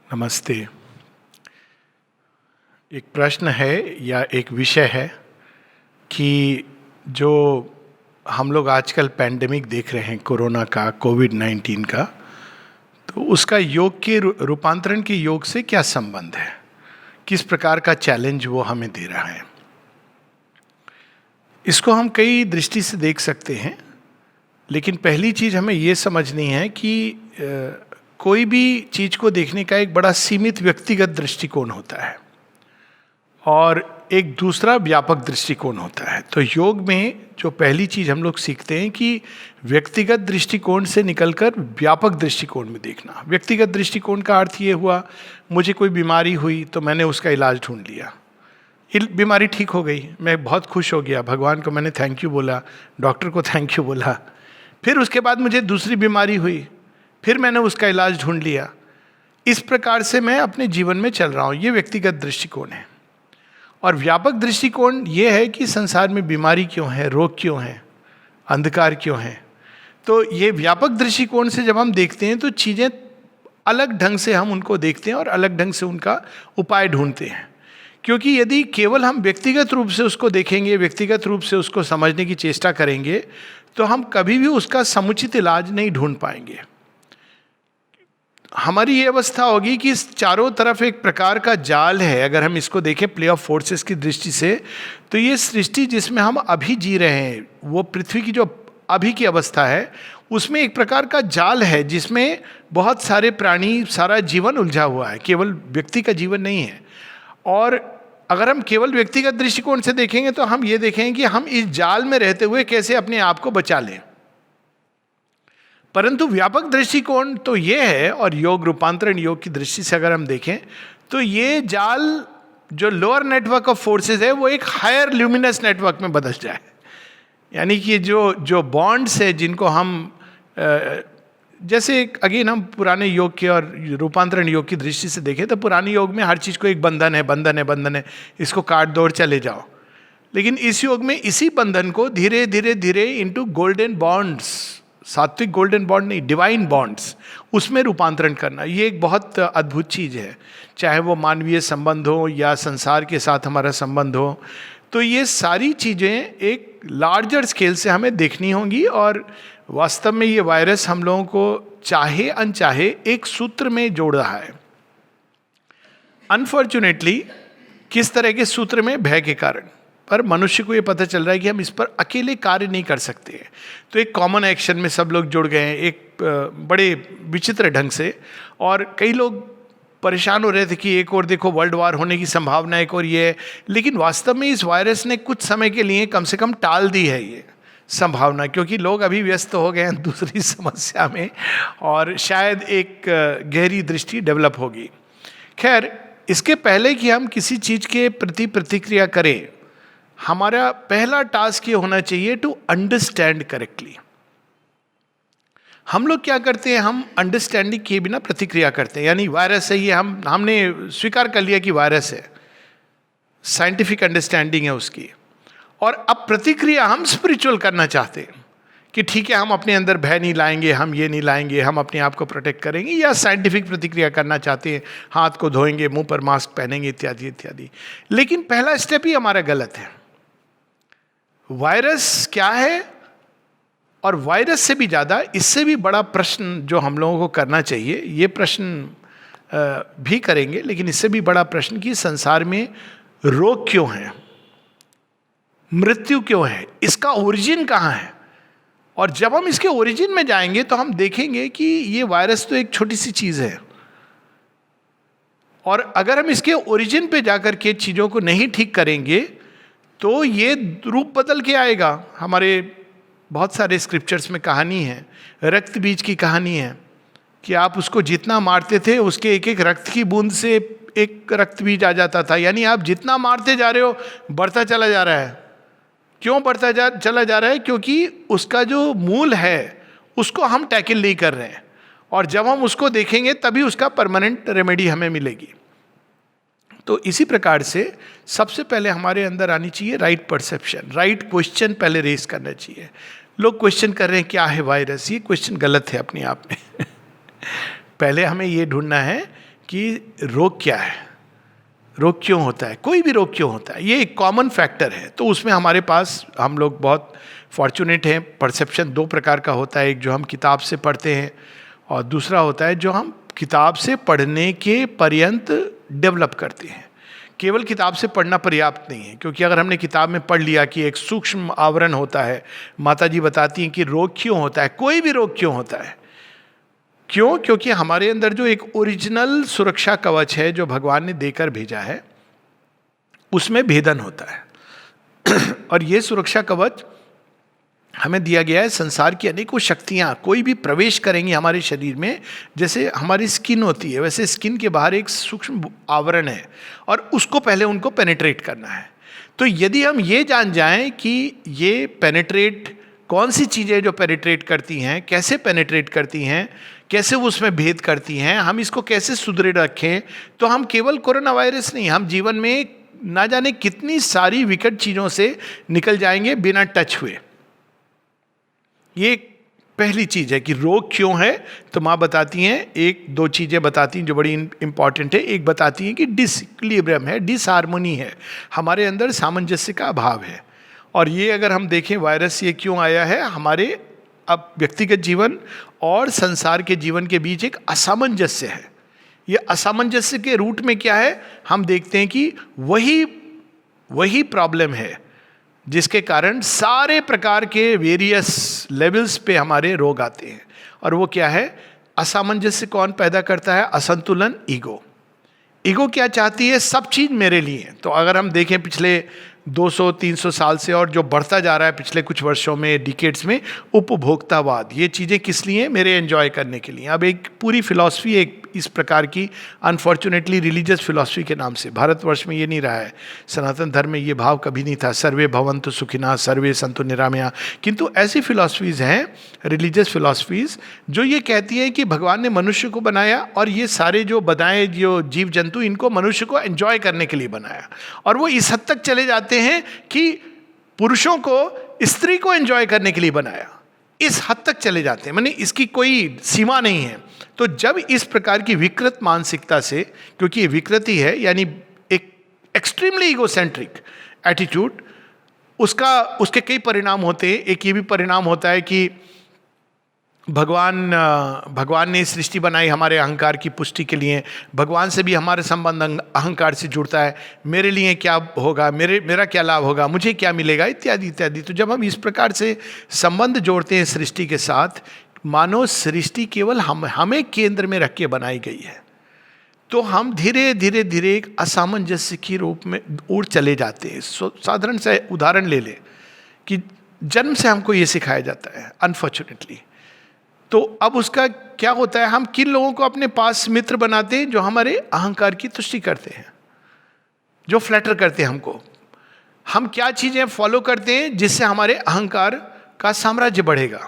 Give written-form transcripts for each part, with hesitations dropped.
नमस्ते। एक प्रश्न है या एक विषय है कि जो हम लोग आजकल पैंडेमिक देख रहे हैं, कोरोना का, कोविड-19 का, तो उसका योग के रूपांतरण के योग से क्या संबंध है, किस प्रकार का चैलेंज वो हमें दे रहा है। इसको हम कई दृष्टि से देख सकते हैं, लेकिन पहली चीज हमें ये समझनी है कि कोई भी चीज को देखने का एक बड़ा सीमित व्यक्तिगत दृष्टिकोण होता है और एक दूसरा व्यापक दृष्टिकोण होता है। तो योग में जो पहली चीज हम लोग सीखते हैं कि व्यक्तिगत दृष्टिकोण से निकलकर व्यापक दृष्टिकोण में देखना। व्यक्तिगत दृष्टिकोण का अर्थ ये हुआ, मुझे कोई बीमारी हुई तो मैंने उसका इलाज ढूंढ लिया, बीमारी ठीक हो गई, मैं बहुत खुश हो गया, भगवान को मैंने थैंक यू बोला, डॉक्टर को थैंक यू बोला। फिर उसके बाद मुझे दूसरी बीमारी हुई, फिर मैंने उसका इलाज ढूंढ लिया। इस प्रकार से मैं अपने जीवन में चल रहा हूँ। ये व्यक्तिगत दृष्टिकोण है। और व्यापक दृष्टिकोण ये है कि संसार में बीमारी क्यों है, रोग क्यों है, अंधकार क्यों है। तो ये व्यापक दृष्टिकोण से जब हम देखते हैं तो चीज़ें अलग ढंग से हम उनको देखते हैं और अलग ढंग से उनका उपाय ढूंढते हैं। क्योंकि यदि केवल हम व्यक्तिगत रूप से उसको देखेंगे, व्यक्तिगत रूप से उसको समझने की चेष्टा करेंगे, तो हम कभी भी उसका समुचित इलाज नहीं ढूंढ पाएंगे। हमारी ये अवस्था होगी कि इस चारों तरफ एक प्रकार का जाल है। अगर हम इसको देखें प्ले ऑफ फोर्सेस की दृष्टि से, तो ये सृष्टि जिसमें हम अभी जी रहे हैं, वो पृथ्वी की जो अभी की अवस्था है, उसमें एक प्रकार का जाल है जिसमें बहुत सारे प्राणी, सारा जीवन उलझा हुआ है, केवल व्यक्ति का जीवन नहीं है। और अगर हम केवल व्यक्तिगत दृष्टिकोण से देखेंगे तो हम ये देखेंगे कि हम इस जाल में रहते हुए कैसे अपने आप को बचा लें। परंतु व्यापक दृष्टिकोण तो ये है, और योग, रूपांतरण योग की दृष्टि से अगर हम देखें तो ये जाल जो लोअर नेटवर्क ऑफ फोर्सेस है वो एक हायर ल्यूमिनस नेटवर्क में बदल जाए। यानी कि जो बॉन्ड्स है जिनको हम जैसे अगेन हम पुराने योग के और रूपांतरण योग की दृष्टि से देखें तो पुराने योग में हर चीज़ को एक बंधन है, बंधन है, बंधन है, इसको काट दौड़ चले जाओ। लेकिन इस योग में इसी बंधन को धीरे धीरे धीरे इनटू गोल्डन बॉन्ड्स, सात्विक गोल्डन बॉन्ड नहीं, डिवाइन बॉन्ड्स, उसमें रूपांतरण करना, ये एक बहुत अद्भुत चीज़ है। चाहे वो मानवीय संबंध हो या संसार के साथ हमारा संबंध हो, तो ये सारी चीज़ें एक लार्जर स्केल से हमें देखनी होंगी। और वास्तव में ये वायरस हम लोगों को चाहे अनचाहे एक सूत्र में जोड़ रहा है। अनफॉर्चुनेटली किस तरह के सूत्र में? भय के कारण। पर मनुष्य को ये पता चल रहा है कि हम इस पर अकेले कार्य नहीं कर सकते हैं। तो एक कॉमन एक्शन में सब लोग जुड़ गए हैं, एक बड़े विचित्र ढंग से। और कई लोग परेशान हो रहे थे कि एक और देखो वर्ल्ड वार होने की संभावना, एक और ये है। लेकिन वास्तव में इस वायरस ने कुछ समय के लिए कम से कम टाल दी है ये संभावना, क्योंकि लोग अभी व्यस्त हो गए हैं दूसरी समस्या में, और शायद एक गहरी दृष्टि डेवलप होगी। खैर, इसके पहले कि हम किसी चीज़ के प्रति प्रतिक्रिया करें, हमारा पहला टास्क ये होना चाहिए टू अंडरस्टैंड करेक्टली। हम लोग क्या करते हैं, हम अंडरस्टैंडिंग किए बिना प्रतिक्रिया करते हैं। यानी वायरस है ये, हमने स्वीकार कर लिया कि वायरस है, साइंटिफिक अंडरस्टैंडिंग है उसकी, और अब प्रतिक्रिया हम स्पिरिचुअल करना चाहते हैं कि ठीक है, हम अपने अंदर भय नहीं लाएंगे, हम ये नहीं लाएंगे, हम अपने आप को प्रोटेक्ट करेंगे, या साइंटिफिक प्रतिक्रिया करना चाहते हैं, हाथ को धोएंगे, मुंह पर मास्क पहनेंगे, इत्यादि इत्यादि। लेकिन पहला स्टेप ही हमारा गलत है। वायरस क्या है, और वायरस से भी ज़्यादा, इससे भी बड़ा प्रश्न जो हम लोगों को करना चाहिए, ये प्रश्न भी करेंगे, लेकिन इससे भी बड़ा प्रश्न कि संसार में रोग क्यों है, मृत्यु क्यों है, इसका ओरिजिन कहाँ है। और जब हम इसके ओरिजिन में जाएंगे तो हम देखेंगे कि ये वायरस तो एक छोटी सी चीज़ है, और अगर हम इसके ओरिजिन पे जाकर के चीज़ों को नहीं ठीक करेंगे तो ये रूप बदल के आएगा। हमारे बहुत सारे स्क्रिप्चर्स में कहानी है, रक्त बीज की कहानी है, कि आप उसको जितना मारते थे उसके एक एक रक्त की बूंद से एक रक्त बीज आ जाता था। यानी आप जितना मारते जा रहे हो बढ़ता चला जा रहा है। क्यों बढ़ता चला जा रहा है? क्योंकि उसका जो मूल है उसको हम टैकल नहीं कर रहे हैं, और जब हम उसको देखेंगे तभी उसका परमानेंट रेमेडी हमें मिलेगी। तो इसी प्रकार से सबसे पहले हमारे अंदर आनी चाहिए राइट परसेप्शन, राइट क्वेश्चन पहले रेस करना चाहिए। लोग क्वेश्चन कर रहे हैं क्या है वायरस, ये क्वेश्चन गलत है अपने आप में। पहले हमें ये ढूंढना है कि रोग क्या है, रोग क्यों होता है, कोई भी रोग क्यों होता है, ये एक कॉमन फैक्टर है। तो उसमें हमारे पास, हम लोग बहुत फॉर्चुनेट हैं, परसेप्शन दो प्रकार का होता है, एक जो हम किताब से पढ़ते हैं और दूसरा होता है जो हम किताब से पढ़ने के पर्यंत डेवलप करते हैं। केवल किताब से पढ़ना पर्याप्त नहीं है, क्योंकि अगर हमने किताब में पढ़ लिया कि एक सूक्ष्म आवरण होता है, माता जी बताती हैं कि रोग क्यों होता है, कोई भी रोग क्यों होता है, क्यों? क्योंकि हमारे अंदर जो एक ओरिजिनल सुरक्षा कवच है जो भगवान ने देकर भेजा है, उसमें भेदन होता है। और ये सुरक्षा कवच हमें दिया गया है। संसार की अनेकों शक्तियाँ कोई भी प्रवेश करेंगी हमारे शरीर में, जैसे हमारी स्किन होती है वैसे स्किन के बाहर एक सूक्ष्म आवरण है और उसको पहले उनको पेनिट्रेट करना है। तो यदि हम ये जान जाएं कि ये पेनिट्रेट, कौन सी चीज़ें जो पेनिट्रेट करती हैं, कैसे पेनिट्रेट करती हैं, कैसे वो उसमें भेद करती हैं, हम इसको कैसे सुदृढ़ रखें, तो हम केवल कोरोना वायरस नहीं, हम जीवन में ना जाने कितनी सारी विकट चीज़ों से निकल जाएंगे बिना टच हुए। ये पहली चीज है कि रोग क्यों है। तो माँ बताती हैं, एक दो चीजें बताती हैं जो बड़ी इंपॉर्टेंट है। एक बताती हैं कि डिसइक्विलिब्रियम है, डिसहार्मोनी है, हमारे अंदर सामंजस्य का अभाव है। और ये अगर हम देखें वायरस ये क्यों आया है, हमारे अब व्यक्तिगत जीवन और संसार के जीवन के बीच एक असामंजस्य है। ये असामंजस्य के रूट में क्या है, हम देखते हैं कि वही प्रॉब्लम है जिसके कारण सारे प्रकार के वेरियस लेवल्स पे हमारे रोग आते हैं। और वो क्या है, असामंजस्य कौन पैदा करता है, असंतुलन, ईगो। ईगो क्या चाहती है, सब चीज मेरे लिए। तो अगर हम देखें पिछले 200-300 साल से और जो बढ़ता जा रहा है पिछले कुछ वर्षों में, डिकेड्स में, उपभोक्तावाद, ये चीज़ें किस लिए, मेरे एंजॉय करने के लिए। अब एक पूरी फिलॉसफी एक इस प्रकार की, अनफॉर्चुनेटली रिलीजियस फिलॉसफी के नाम से, भारतवर्ष में ये नहीं रहा है, सनातन धर्म में ये भाव कभी नहीं था, सर्वे भवन्तु सुखिनः सर्वे सन्तु निरामया। किंतु ऐसी फिलॉसफीज़ हैं, रिलीजियस फिलॉसफीज़, जो ये कहती हैं कि भगवान ने मनुष्य को बनाया और ये सारे जो बनाए जो जीव जंतु, इनको मनुष्य को एंजॉय करने के लिए बनाया। और वो इस हद तक चले जाते हैं कि पुरुषों को स्त्री को एंजॉय करने के लिए बनाया, इस हद तक चले जाते हैं, माने इसकी कोई सीमा नहीं है। तो जब इस प्रकार की विकृत मानसिकता से, क्योंकि ये विकृति है यानी एक एक्सट्रीमली ईगोसेंट्रिक एटीट्यूड, उसके कई परिणाम होते हैं। एक ये भी परिणाम होता है कि भगवान ने सृष्टि बनाई हमारे अहंकार की पुष्टि के लिए, भगवान से भी हमारे संबंध अहंकार से जुड़ता है, मेरे लिए क्या होगा, मेरा क्या लाभ होगा, मुझे क्या मिलेगा, इत्यादि इत्यादि। तो जब हम इस प्रकार से संबंध जोड़ते हैं सृष्टि के साथ, मानो सृष्टि केवल हमें केंद्र में रख के बनाई गई है, तो हम धीरे धीरे धीरे एक असामंजस्य के रूप में उड़ चले जाते हैं। साधारण सा उदाहरण ले लें कि जन्म से हमको ये सिखाया जाता है अनफॉर्चुनेटली। तो अब उसका क्या होता है, हम किन लोगों को अपने पास मित्र बनाते हैं, जो हमारे अहंकार की तुष्टि करते हैं, जो फ्लैटर करते हैं हमको। हम क्या चीजें फॉलो करते हैं जिससे हमारे अहंकार का साम्राज्य बढ़ेगा,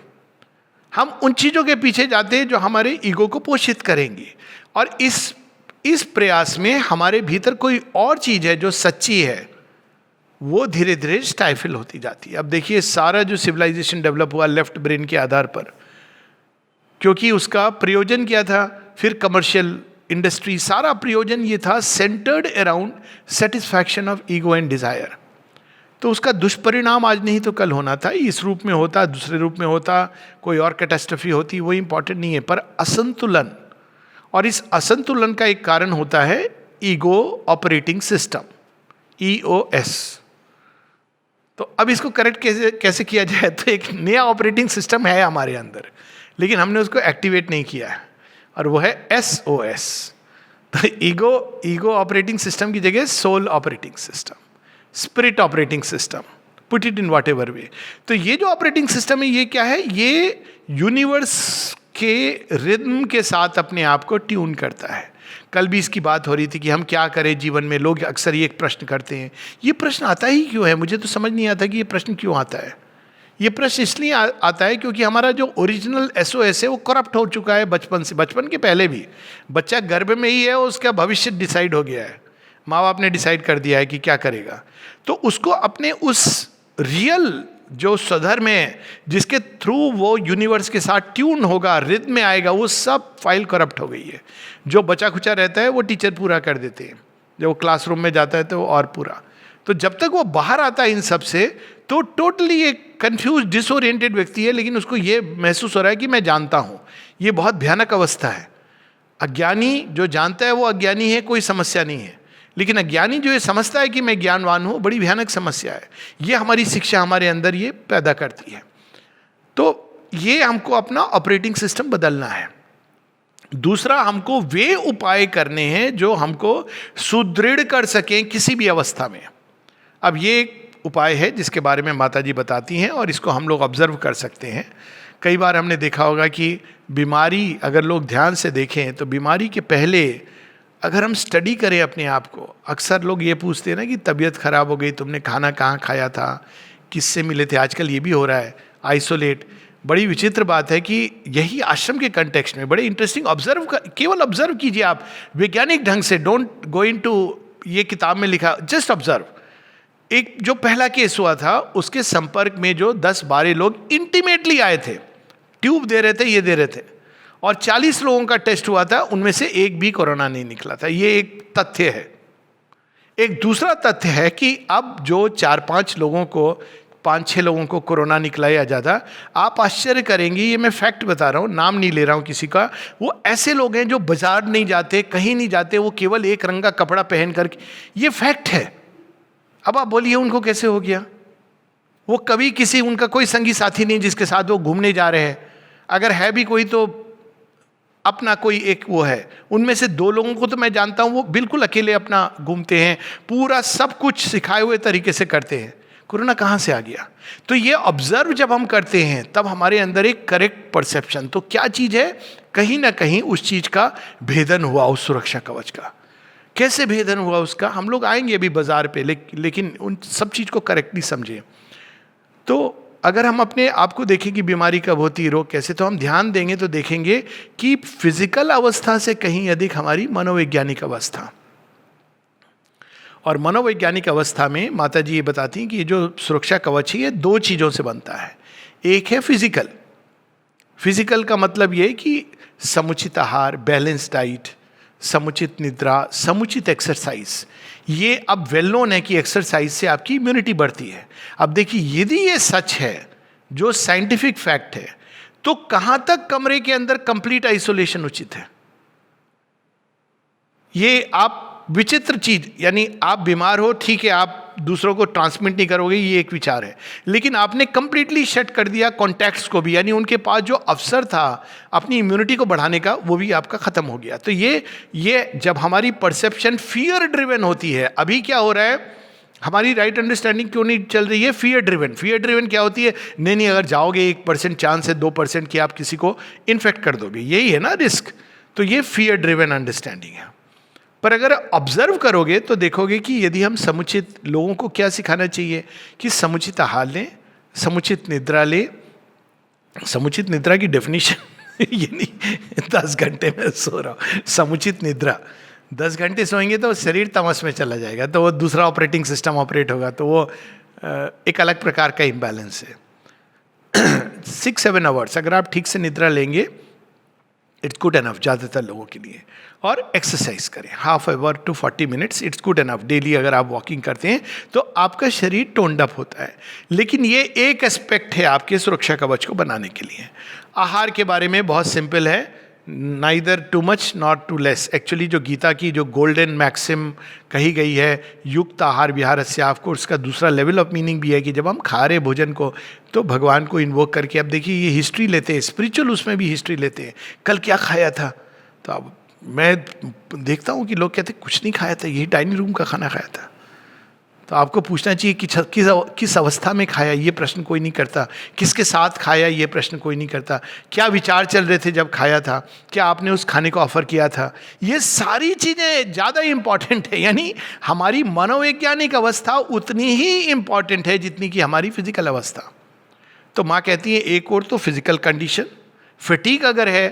हम उन चीजों के पीछे जाते हैं जो हमारे ईगो को पोषित करेंगी। और इस प्रयास में हमारे भीतर कोई और चीज है जो सच्ची है, वो धीरे धीरे स्टाइफल होती जाती है। अब देखिए, सारा जो सिविलाइजेशन डेवलप हुआ लेफ्ट ब्रेन के आधार पर, क्योंकि उसका प्रयोजन क्या था, फिर कमर्शियल इंडस्ट्री, सारा प्रयोजन ये था centred around satisfaction of ego and desire. तो उसका दुष्परिणाम आज नहीं तो कल होना था, इस रूप में होता, दूसरे रूप में होता, कोई और कैटास्ट्रफी होती, वो इंपॉर्टेंट नहीं है। पर असंतुलन, और इस असंतुलन का एक कारण होता है ईगो ऑपरेटिंग सिस्टम, EOS। तो अब इसको करेक्ट कैसे किया जाए, तो एक नया ऑपरेटिंग सिस्टम है हमारे अंदर, लेकिन हमने उसको एक्टिवेट नहीं किया है, और वो है SOS। तो ईगो ऑपरेटिंग सिस्टम की जगह soul operating system, spirit operating system, put it in whatever way. तो ये जो ऑपरेटिंग सिस्टम है, ये क्या है, ये यूनिवर्स के रिदम के साथ अपने आप को ट्यून करता है। कल भी इसकी बात हो रही थी कि हम क्या करें जीवन में। लोग अक्सर ये एक प्रश्न करते हैं, ये प्रश्न आता ही क्यों है, मुझे तो समझ नहीं आता कि ये प्रश्न क्यों आता है। ये प्रश्न इसलिए आता है क्योंकि हमारा जो ओरिजिनल SOS है वो करप्ट हो चुका है बचपन से। बचपन के पहले भी बच्चा गर्भ में ही है, उसका भविष्य डिसाइड हो गया है, माँ बाप ने डिसाइड कर दिया है कि क्या करेगा। तो उसको अपने उस रियल जो स्वधर्म है, जिसके थ्रू वो यूनिवर्स के साथ ट्यून होगा, रिद्म में आएगा, वो सब फाइल करप्ट हो गई है। जो बचा खुचा रहता है वो टीचर पूरा कर देते हैं, जब वो क्लासरूम में जाता है तो वो और पूरा। तो जब तक वो बाहर आता है इन सब से, तो टोटली एक कंफ्यूज डिसोरिएंटेड व्यक्ति है, लेकिन उसको ये महसूस हो रहा है कि मैं जानता हूँ। ये बहुत भयानक अवस्था है। अज्ञानी जो जानता है वो अज्ञानी है, कोई समस्या नहीं है, लेकिन अज्ञानी जो ये समझता है कि मैं ज्ञानवान हूँ, बड़ी भयानक समस्या है। ये हमारी शिक्षा हमारे अंदर ये पैदा करती है। तो ये हमको अपना ऑपरेटिंग सिस्टम बदलना है। दूसरा, हमको वे उपाय करने हैं जो हमको सुदृढ़ कर सकें किसी भी अवस्था में। अब ये एक उपाय है जिसके बारे में माता जी बताती हैं, और इसको हम लोग ऑब्जर्व कर सकते हैं। कई बार हमने देखा होगा कि बीमारी, अगर लोग ध्यान से देखें तो बीमारी के पहले अगर हम स्टडी करें अपने आप को, अक्सर लोग ये पूछते हैं ना कि तबीयत खराब हो गई, तुमने खाना कहाँ खाया था, किससे मिले थे। आजकल ये भी हो रहा है, आइसोलेट। बड़ी विचित्र बात है कि यही आश्रम के कंटेक्स्ट में बड़े इंटरेस्टिंग, केवल ऑब्जर्व कीजिए आप वैज्ञानिक ढंग से, डोंट गो इनटू ये किताब में लिखा, जस्ट ऑब्जर्व। एक जो पहला केस हुआ था, उसके संपर्क में जो 10-12 लोग इंटीमेटली आए थे, ट्यूब दे रहे थे, ये दे रहे थे, और 40 लोगों का टेस्ट हुआ था, उनमें से एक भी कोरोना नहीं निकला था। ये एक तथ्य है। एक दूसरा तथ्य है कि अब जो 4-5 लोगों को, 5-6 लोगों को कोरोना निकला या ज़्यादा, आप आश्चर्य करेंगे, ये मैं फैक्ट बता रहा हूँ, नाम नहीं ले रहा हूँ किसी का, वो ऐसे लोग हैं जो बाजार नहीं जाते, कहीं नहीं जाते, वो केवल एक रंग का कपड़ा पहन करके, ये फैक्ट है। अब आप बोलिए उनको कैसे हो गया? वो कभी किसी, उनका कोई संगी साथी नहीं जिसके साथ वो घूमने जा रहे हैं, अगर है भी कोई तो अपना कोई एक वो है। उनमें से 2 लोगों को तो मैं जानता हूँ, वो बिल्कुल अकेले अपना घूमते हैं, पूरा सब कुछ सिखाए हुए तरीके से करते हैं। कोरोना कहाँ से आ गया? तो ये ऑब्जर्व जब हम करते हैं तब हमारे अंदर एक करेक्ट परसेप्शन, तो क्या चीज़ है, कहीं ना कहीं उस चीज़ का भेदन हुआ, उस सुरक्षा कवच का। कैसे भेदन हुआ उसका, हम लोग आएंगे अभी बाजार पे, लेकिन उन सब चीज़ को करेक्टली समझें। तो अगर हम अपने आप को देखें कि बीमारी कब होती है, रोग कैसे, तो हम ध्यान देंगे तो देखेंगे कि फिजिकल अवस्था से कहीं अधिक हमारी मनोवैज्ञानिक अवस्था। और मनोवैज्ञानिक अवस्था में माता जी ये बताती हैं कि ये जो सुरक्षा कवच है, ये 2 चीज़ों से बनता है। एक है फिजिकल। फिजिकल का मतलब ये कि समुचित आहार, बैलेंस डाइट, समुचित निद्रा, समुचित एक्सरसाइज। ये अब वेल नोन है कि एक्सरसाइज से आपकी इम्यूनिटी बढ़ती है। अब देखिए, यदि ये सच है, जो साइंटिफिक फैक्ट है, तो कहां तक कमरे के अंदर कंप्लीट आइसोलेशन उचित है? ये आप विचित्र चीज, यानी आप बीमार हो, ठीक है, आप दूसरों को ट्रांसमिट नहीं करोगे, ये एक विचार है, लेकिन आपने कंप्लीटली शट कर दिया कॉन्टैक्ट्स को भी, यानी उनके पास जो अवसर था अपनी इम्यूनिटी को बढ़ाने का, वो भी आपका खत्म हो गया। तो ये जब हमारी परसेप्शन फियर ड्रिवन होती है, अभी क्या हो रहा है, हमारी राइट अंडरस्टैंडिंग क्यों नहीं चल रही है? Fear driven. फियर ड्रिवन क्या होती है? नहीं, अगर जाओगे 1% चांस है, 2% कि आप किसी को इन्फेक्ट कर दोगे, यही है ना रिस्क। तो ये फियर ड्रिवन अंडरस्टैंडिंग है। पर अगर ऑब्जर्व करोगे तो देखोगे कि यदि हम समुचित, लोगों को क्या सिखाना चाहिए कि समुचित आहार लें, समुचित निद्रा लें। समुचित निद्रा की डेफिनेशन ये नहीं 10 घंटे में सो रहा हूँ, समुचित निद्रा। 10 घंटे सोएंगे तो शरीर तमस में चला जाएगा, तो वो दूसरा ऑपरेटिंग सिस्टम ऑपरेट होगा, तो वो एक अलग प्रकार का इम्बैलेंस है। 6-7 आवर्स अगर आप ठीक से निद्रा लेंगे, इट्स गुड एनफ ज़्यादातर लोगों के लिए। और एक्सरसाइज करें, 1/2 hour to 40 minutes, it's good enough. Daily अगर आप वॉकिंग करते हैं तो आपका शरीर टोन्ड अप होता है। लेकिन ये एक एस्पेक्ट है आपके सुरक्षा कवच को बनाने के लिए। आहार के बारे में बहुत सिंपल है, neither too much not too less. Actually जो गीता की जो गोल्डन मैक्सिम कही गई है, युक्त आहार विहारस्य, आपको उसका दूसरा लेवल ऑफ मीनिंग भी है कि जब हम खा रहे भोजन को तो भगवान को इन्वोक करके, अब देखिए ये हिस्ट्री लेते हैं, स्पिरिचुअल उसमें भी हिस्ट्री लेते हैं, कल क्या खाया था। तो अब मैं देखता हूँ कि लोग कहते कुछ नहीं खाया था, यही डाइनिंग रूम का खाना खाया था। तो आपको पूछना चाहिए कि किस अवस्था में खाया, ये प्रश्न कोई नहीं करता। किसके साथ खाया, ये प्रश्न कोई नहीं करता। क्या विचार चल रहे थे जब खाया था, क्या आपने उस खाने को ऑफर किया था, ये सारी चीज़ें ज़्यादा इम्पॉर्टेंट है। यानी हमारी मनोवैज्ञानिक अवस्था उतनी ही इम्पॉर्टेंट है जितनी कि हमारी फिजिकल अवस्था। तो माँ कहती है एक और तो फिजिकल कंडीशन, फटीग अगर है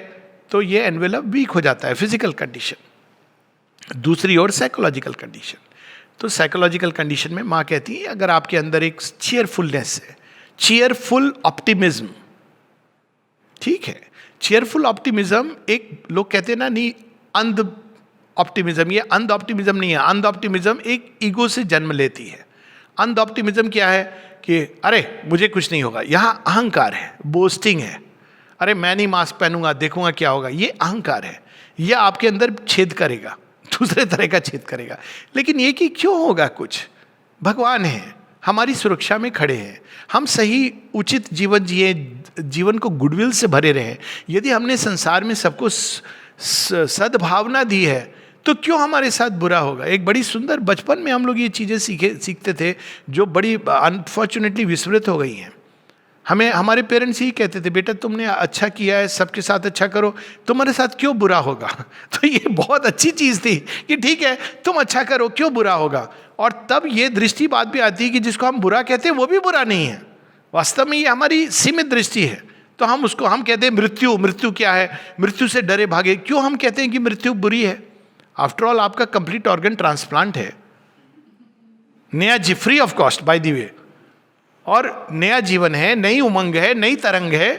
तो ये एनवेलप वीक हो जाता है, फिजिकल कंडीशन। दूसरी ओर साइकोलॉजिकल कंडीशन। तो साइकोलॉजिकल कंडीशन में माँ कहती है अगर आपके अंदर एक चीयरफुलनेस है, चीयरफुल ऑप्टिमिज्म, ठीक है, चीयरफुल ऑप्टिमिज्म एक लोग कहते हैं ना, नहीं अंध ऑप्टिमिज्म, ये अंध ऑप्टिमिज्म नहीं है। अंध ऑप्टिमिज्म एक ईगो से जन्म लेती है। अंध ऑप्टिमिज्म क्या है कि अरे मुझे कुछ नहीं होगा, यहाँ अहंकार है, बोस्टिंग है, अरे मैं नहीं मास्क पहनूंगा देखूंगा क्या होगा, ये अहंकार है। ये आपके अंदर छेद करेगा, दूसरे तरह का छेद करेगा। लेकिन ये कि क्यों होगा कुछ, भगवान है हमारी सुरक्षा में खड़े हैं, हम सही उचित जीवन जिए, जीवन को गुडविल से भरे रहें। यदि हमने संसार में सबको सद्भावना दी है तो क्यों हमारे साथ बुरा होगा। एक बड़ी सुंदर, बचपन में हम लोग ये चीज़ें सीखते थे जो बड़ी अनफॉर्चुनेटली विस्मृत हो गई हैं। हमें हमारे पेरेंट्स ही कहते थे, बेटा तुमने अच्छा किया है, सबके साथ अच्छा करो, तुम्हारे साथ क्यों बुरा होगा। तो ये बहुत अच्छी चीज़ थी कि ठीक है तुम अच्छा करो, क्यों बुरा होगा। और तब ये दृष्टि बात भी आती है कि जिसको हम बुरा कहते हैं वो भी बुरा नहीं है, वास्तव में ये हमारी सीमित दृष्टि है। तो हम कहते हैं मृत्यु, मृत्यु क्या है, मृत्यु से डरे भागे। क्यों हम कहते हैं कि मृत्यु बुरी है। आफ्टर ऑल आपका कंप्लीट ऑर्गन ट्रांसप्लांट है, नया free of cost by the way, और नया जीवन है, नई उमंग है, नई तरंग है।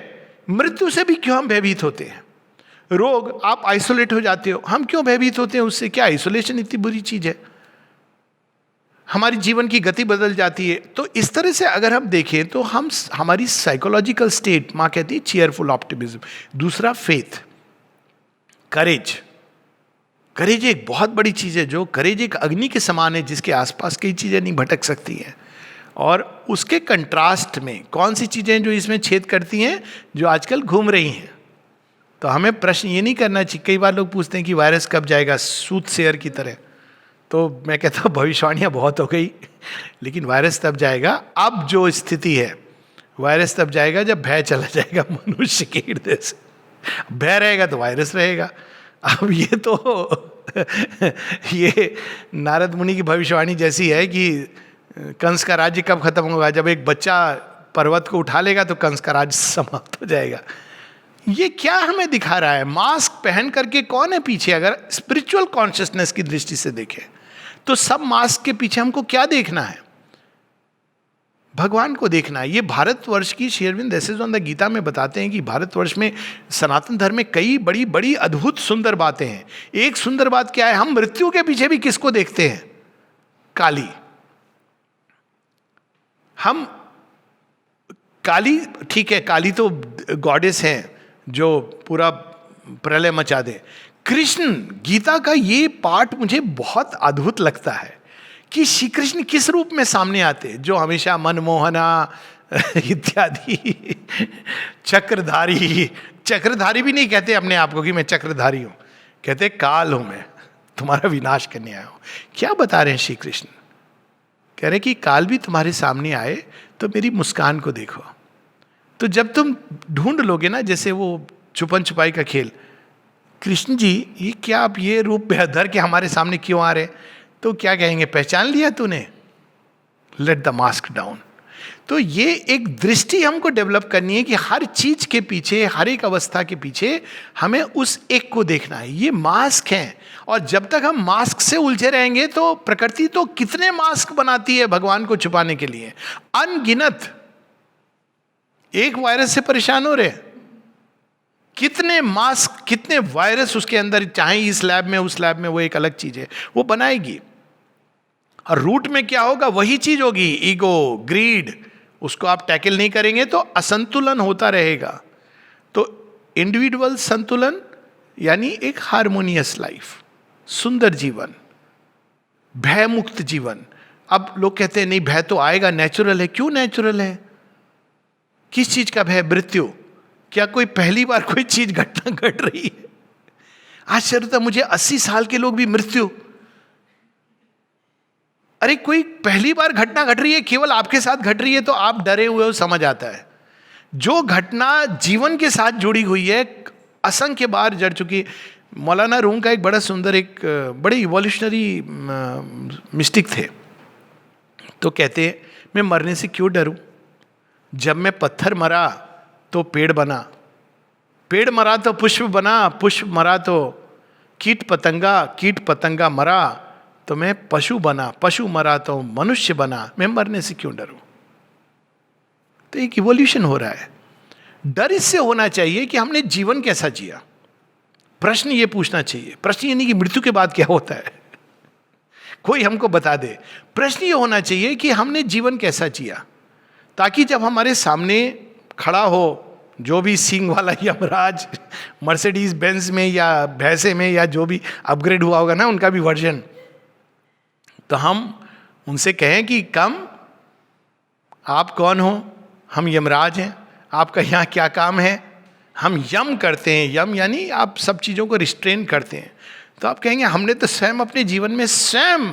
मृत्यु से भी क्यों हम भयभीत होते हैं। रोग, आप आइसोलेट हो जाते हो, हम क्यों भयभीत होते हैं उससे। क्या आइसोलेशन इतनी बुरी चीज है। हमारी जीवन की गति बदल जाती है। तो इस तरह से अगर हम देखें तो हमारी साइकोलॉजिकल स्टेट, माँ कहती है चीयरफुल ऑप्टिमिज्म। दूसरा फेथ, करेज। करेज एक बहुत बड़ी चीज है, जो करेज एक अग्नि के समान है जिसके आसपास कई चीजें नहीं भटक सकती हैं। और उसके कंट्रास्ट में कौन सी चीजें जो इसमें छेद करती हैं, जो आजकल घूम रही हैं। तो हमें प्रश्न ये नहीं करना चाहिए। कई बार लोग पूछते हैं कि वायरस कब जाएगा, सूतसेयर की तरह। तो मैं कहता हूँ भविष्यवाणियाँ बहुत हो गई, लेकिन वायरस तब जाएगा, अब जो स्थिति है वायरस तब जाएगा जब भय चला जाएगा मनुष्य के हृदय से। भय रहेगा तो वायरस रहेगा। अब ये तो ये नारद मुनि की भविष्यवाणी जैसी है कि कंस का राज्य कब खत्म होगा, जब एक बच्चा पर्वत को उठा लेगा तो कंस का राज्य समाप्त हो जाएगा। ये क्या हमें दिखा रहा है। मास्क पहन करके कौन है पीछे। अगर स्पिरिचुअल कॉन्शियसनेस की दृष्टि से देखें तो सब मास्क के पीछे हमको क्या देखना है, भगवान को देखना है। ये भारतवर्ष की, Shri Aurobindo essays on the Gita में बताते हैं कि भारतवर्ष में, सनातन धर्म में कई बड़ी बड़ी अद्भुत सुंदर बातें हैं। एक सुंदर बात क्या है, हम मृत्यु के पीछे भी किसको देखते हैं, काली। हम काली, ठीक है, काली तो गॉडेस हैं जो पूरा प्रलय मचा दे। कृष्ण, गीता का ये पार्ट मुझे बहुत अद्भुत लगता है कि श्री कृष्ण किस रूप में सामने आते, जो हमेशा मनमोहना इत्यादि, चक्रधारी भी नहीं कहते अपने आप को कि मैं चक्रधारी हूं, कहते काल हूं, मैं तुम्हारा विनाश करने आया हूं। क्या बता रहे हैं श्री कृष्ण, कह रहे कि काल भी तुम्हारे सामने आए तो मेरी मुस्कान को देखो। तो जब तुम ढूंढ लोगे ना, जैसे वो छुपन छुपाई का खेल, कृष्ण जी ये क्या आप ये रूप धर के हमारे सामने क्यों आ रहे, तो क्या कहेंगे, पहचान लिया तूने, लेट द मास्क डाउन। तो ये एक दृष्टि हमको डेवलप करनी है कि हर चीज के पीछे, हर एक अवस्था के पीछे हमें उस एक को देखना है। ये मास्क है, और जब तक हम मास्क से उलझे रहेंगे तो प्रकृति तो कितने मास्क बनाती है भगवान को छुपाने के लिए, अनगिनत। एक वायरस से परेशान हो रहे, कितने मास्क, कितने वायरस उसके अंदर, चाहे इस लैब में उस लैब में, वो एक अलग चीज है, वो बनाएगी। और रूट में क्या होगा, वही चीज होगी, ईगो, ग्रीड। उसको आप टैकल नहीं करेंगे तो असंतुलन होता रहेगा। तो इंडिविजुअल संतुलन यानी एक हार्मोनियस लाइफ, सुंदर जीवन, भय मुक्त जीवन। अब लोग कहते हैं नहीं भय तो आएगा, नेचुरल है। क्यों नेचुरल है, किस चीज का भय, मृत्यु। क्या कोई पहली बार कोई चीज घटना घट रही है, आश्चर्य था मुझे, 80 साल के लोग भी मृत्यु। अरे कोई पहली बार घटना घट रही है, केवल आपके साथ घट रही है तो आप डरे हुए हो, समझ आता है। जो घटना जीवन के साथ जुड़ी हुई है, असंख्य बार जड़ चुकी। मौलाना रूम का एक बड़ा सुंदर, एक बड़े इवोल्यूशनरी मिस्टिक थे, तो कहते मैं मरने से क्यों डरूं, जब मैं पत्थर मरा तो पेड़ बना, पेड़ मरा तो पुष्प बना, पुष्प मरा तो कीट पतंगा मरा तो मैं पशु बना, पशु मरा तो मनुष्य बना, मैं मरने से क्यों डरूं। तो एक इवोल्यूशन हो रहा है। डर इससे होना चाहिए कि हमने जीवन कैसा जिया। प्रश्न ये पूछना चाहिए, प्रश्न ये नहीं कि मृत्यु के बाद क्या होता है, कोई हमको बता दे। प्रश्न ये होना चाहिए कि हमने जीवन कैसा जिया, ताकि जब हमारे सामने खड़ा हो जो भी सींग वाला यमराज, मर्सिडीज बेंज में या भैंसे में या जो भी अपग्रेड हुआ होगा ना उनका भी वर्जन, तो हम उनसे कहें कि कम, आप कौन हो? हम यमराज हैं, आपका यहाँ क्या काम है? हम यम करते हैं, यम यानी आप सब चीज़ों को रिस्ट्रेन करते हैं। तो आप कहेंगे हमने तो स्वयं अपने जीवन में स्वयं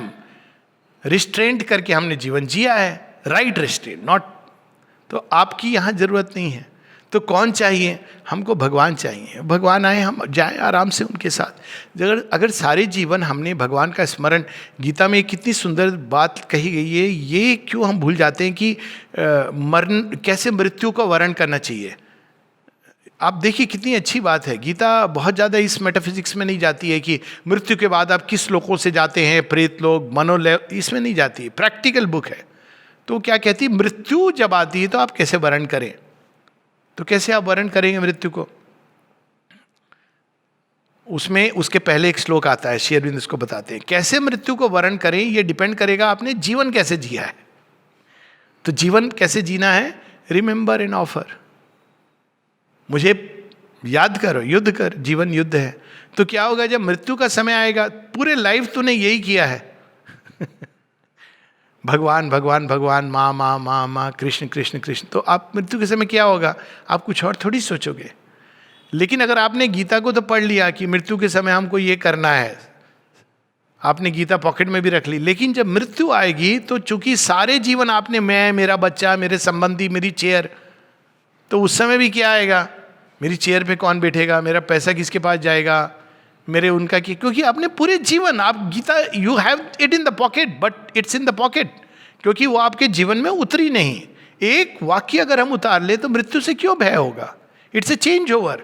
रिस्ट्रेंट करके हमने जीवन जिया है, राइट रिस्ट्रेंट, नॉट। तो आपकी यहाँ जरूरत नहीं है। तो कौन चाहिए? हमको भगवान चाहिए। भगवान आए, हम जाएं आराम से उनके साथ। अगर सारे जीवन हमने भगवान का स्मरण, गीता में कितनी सुंदर बात कही गई है, ये क्यों हम भूल जाते हैं कि मरण, कैसे मृत्यु को वर्ण करना चाहिए। आप देखिए कितनी अच्छी बात है, गीता बहुत ज़्यादा इस मेटाफिजिक्स में नहीं जाती है कि मृत्यु के बाद आप किस लोकों से जाते हैं, प्रेत लोग, मनोलोक, इसमें नहीं जाती है। प्रैक्टिकल बुक है। तो क्या कहती है, मृत्यु जब आती है तो आप कैसे वर्ण करें। तो कैसे आप वर्ण करेंगे मृत्यु को? उसमें उसके पहले एक श्लोक आता है, श्री अरविंद इसको बताते हैं कैसे मृत्यु को वर्ण करें। ये डिपेंड करेगा आपने जीवन कैसे जिया है। तो जीवन कैसे जीना है? रिमेंबर एंड ऑफर, मुझे याद करो, युद्ध कर, जीवन युद्ध है। तो क्या होगा जब मृत्यु का समय आएगा, पूरे लाइफ तूने यही किया है भगवान भगवान भगवान, माँ माँ माँ माँ, कृष्ण कृष्ण कृष्ण। तो आप मृत्यु के समय क्या होगा, आप कुछ और थोड़ी सोचोगे। लेकिन अगर आपने गीता को तो पढ़ लिया कि मृत्यु के समय हमको ये करना है, आपने गीता पॉकेट में भी रख ली, लेकिन जब मृत्यु आएगी तो चूंकि सारे जीवन आपने मैं, मेरा बच्चा, मेरे संबंधी, मेरी चेयर, तो उस समय भी क्या आएगा, मेरी चेयर पे कौन बैठेगा, मेरा पैसा किसके पास जाएगा, मेरे उनका की, क्योंकि आपने पूरे जीवन, आप Gita, you have it in the pocket but it's in the pocket, क्योंकि वो आपके जीवन में उतरी नहीं। एक वाक्य अगर हम उतार ले तो मृत्यु से क्यों भय होगा? It's a change over.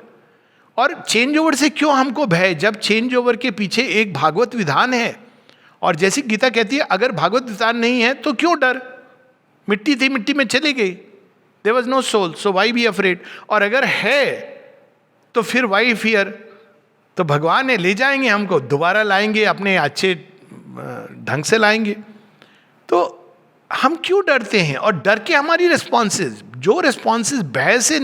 और चेंज ओवर से क्यों हमको भय, जब चेंज ओवर के पीछे एक भागवत विधान है। और जैसी गीता कहती है अगर भागवत विधान नहीं है तो क्यों डर, मिट्टी थी मिट्टी में चली गई, there was no soul, so why be afraid. और अगर है तो फिर व्हाई फियर। तो भगवान है, ले जाएंगे हमको, दोबारा लाएंगे, अपने अच्छे ढंग से लाएंगे। तो हम क्यों डरते हैं? और डर के हमारी रिस्पॉन्सेज, जो रिस्पॉन्सेज भय से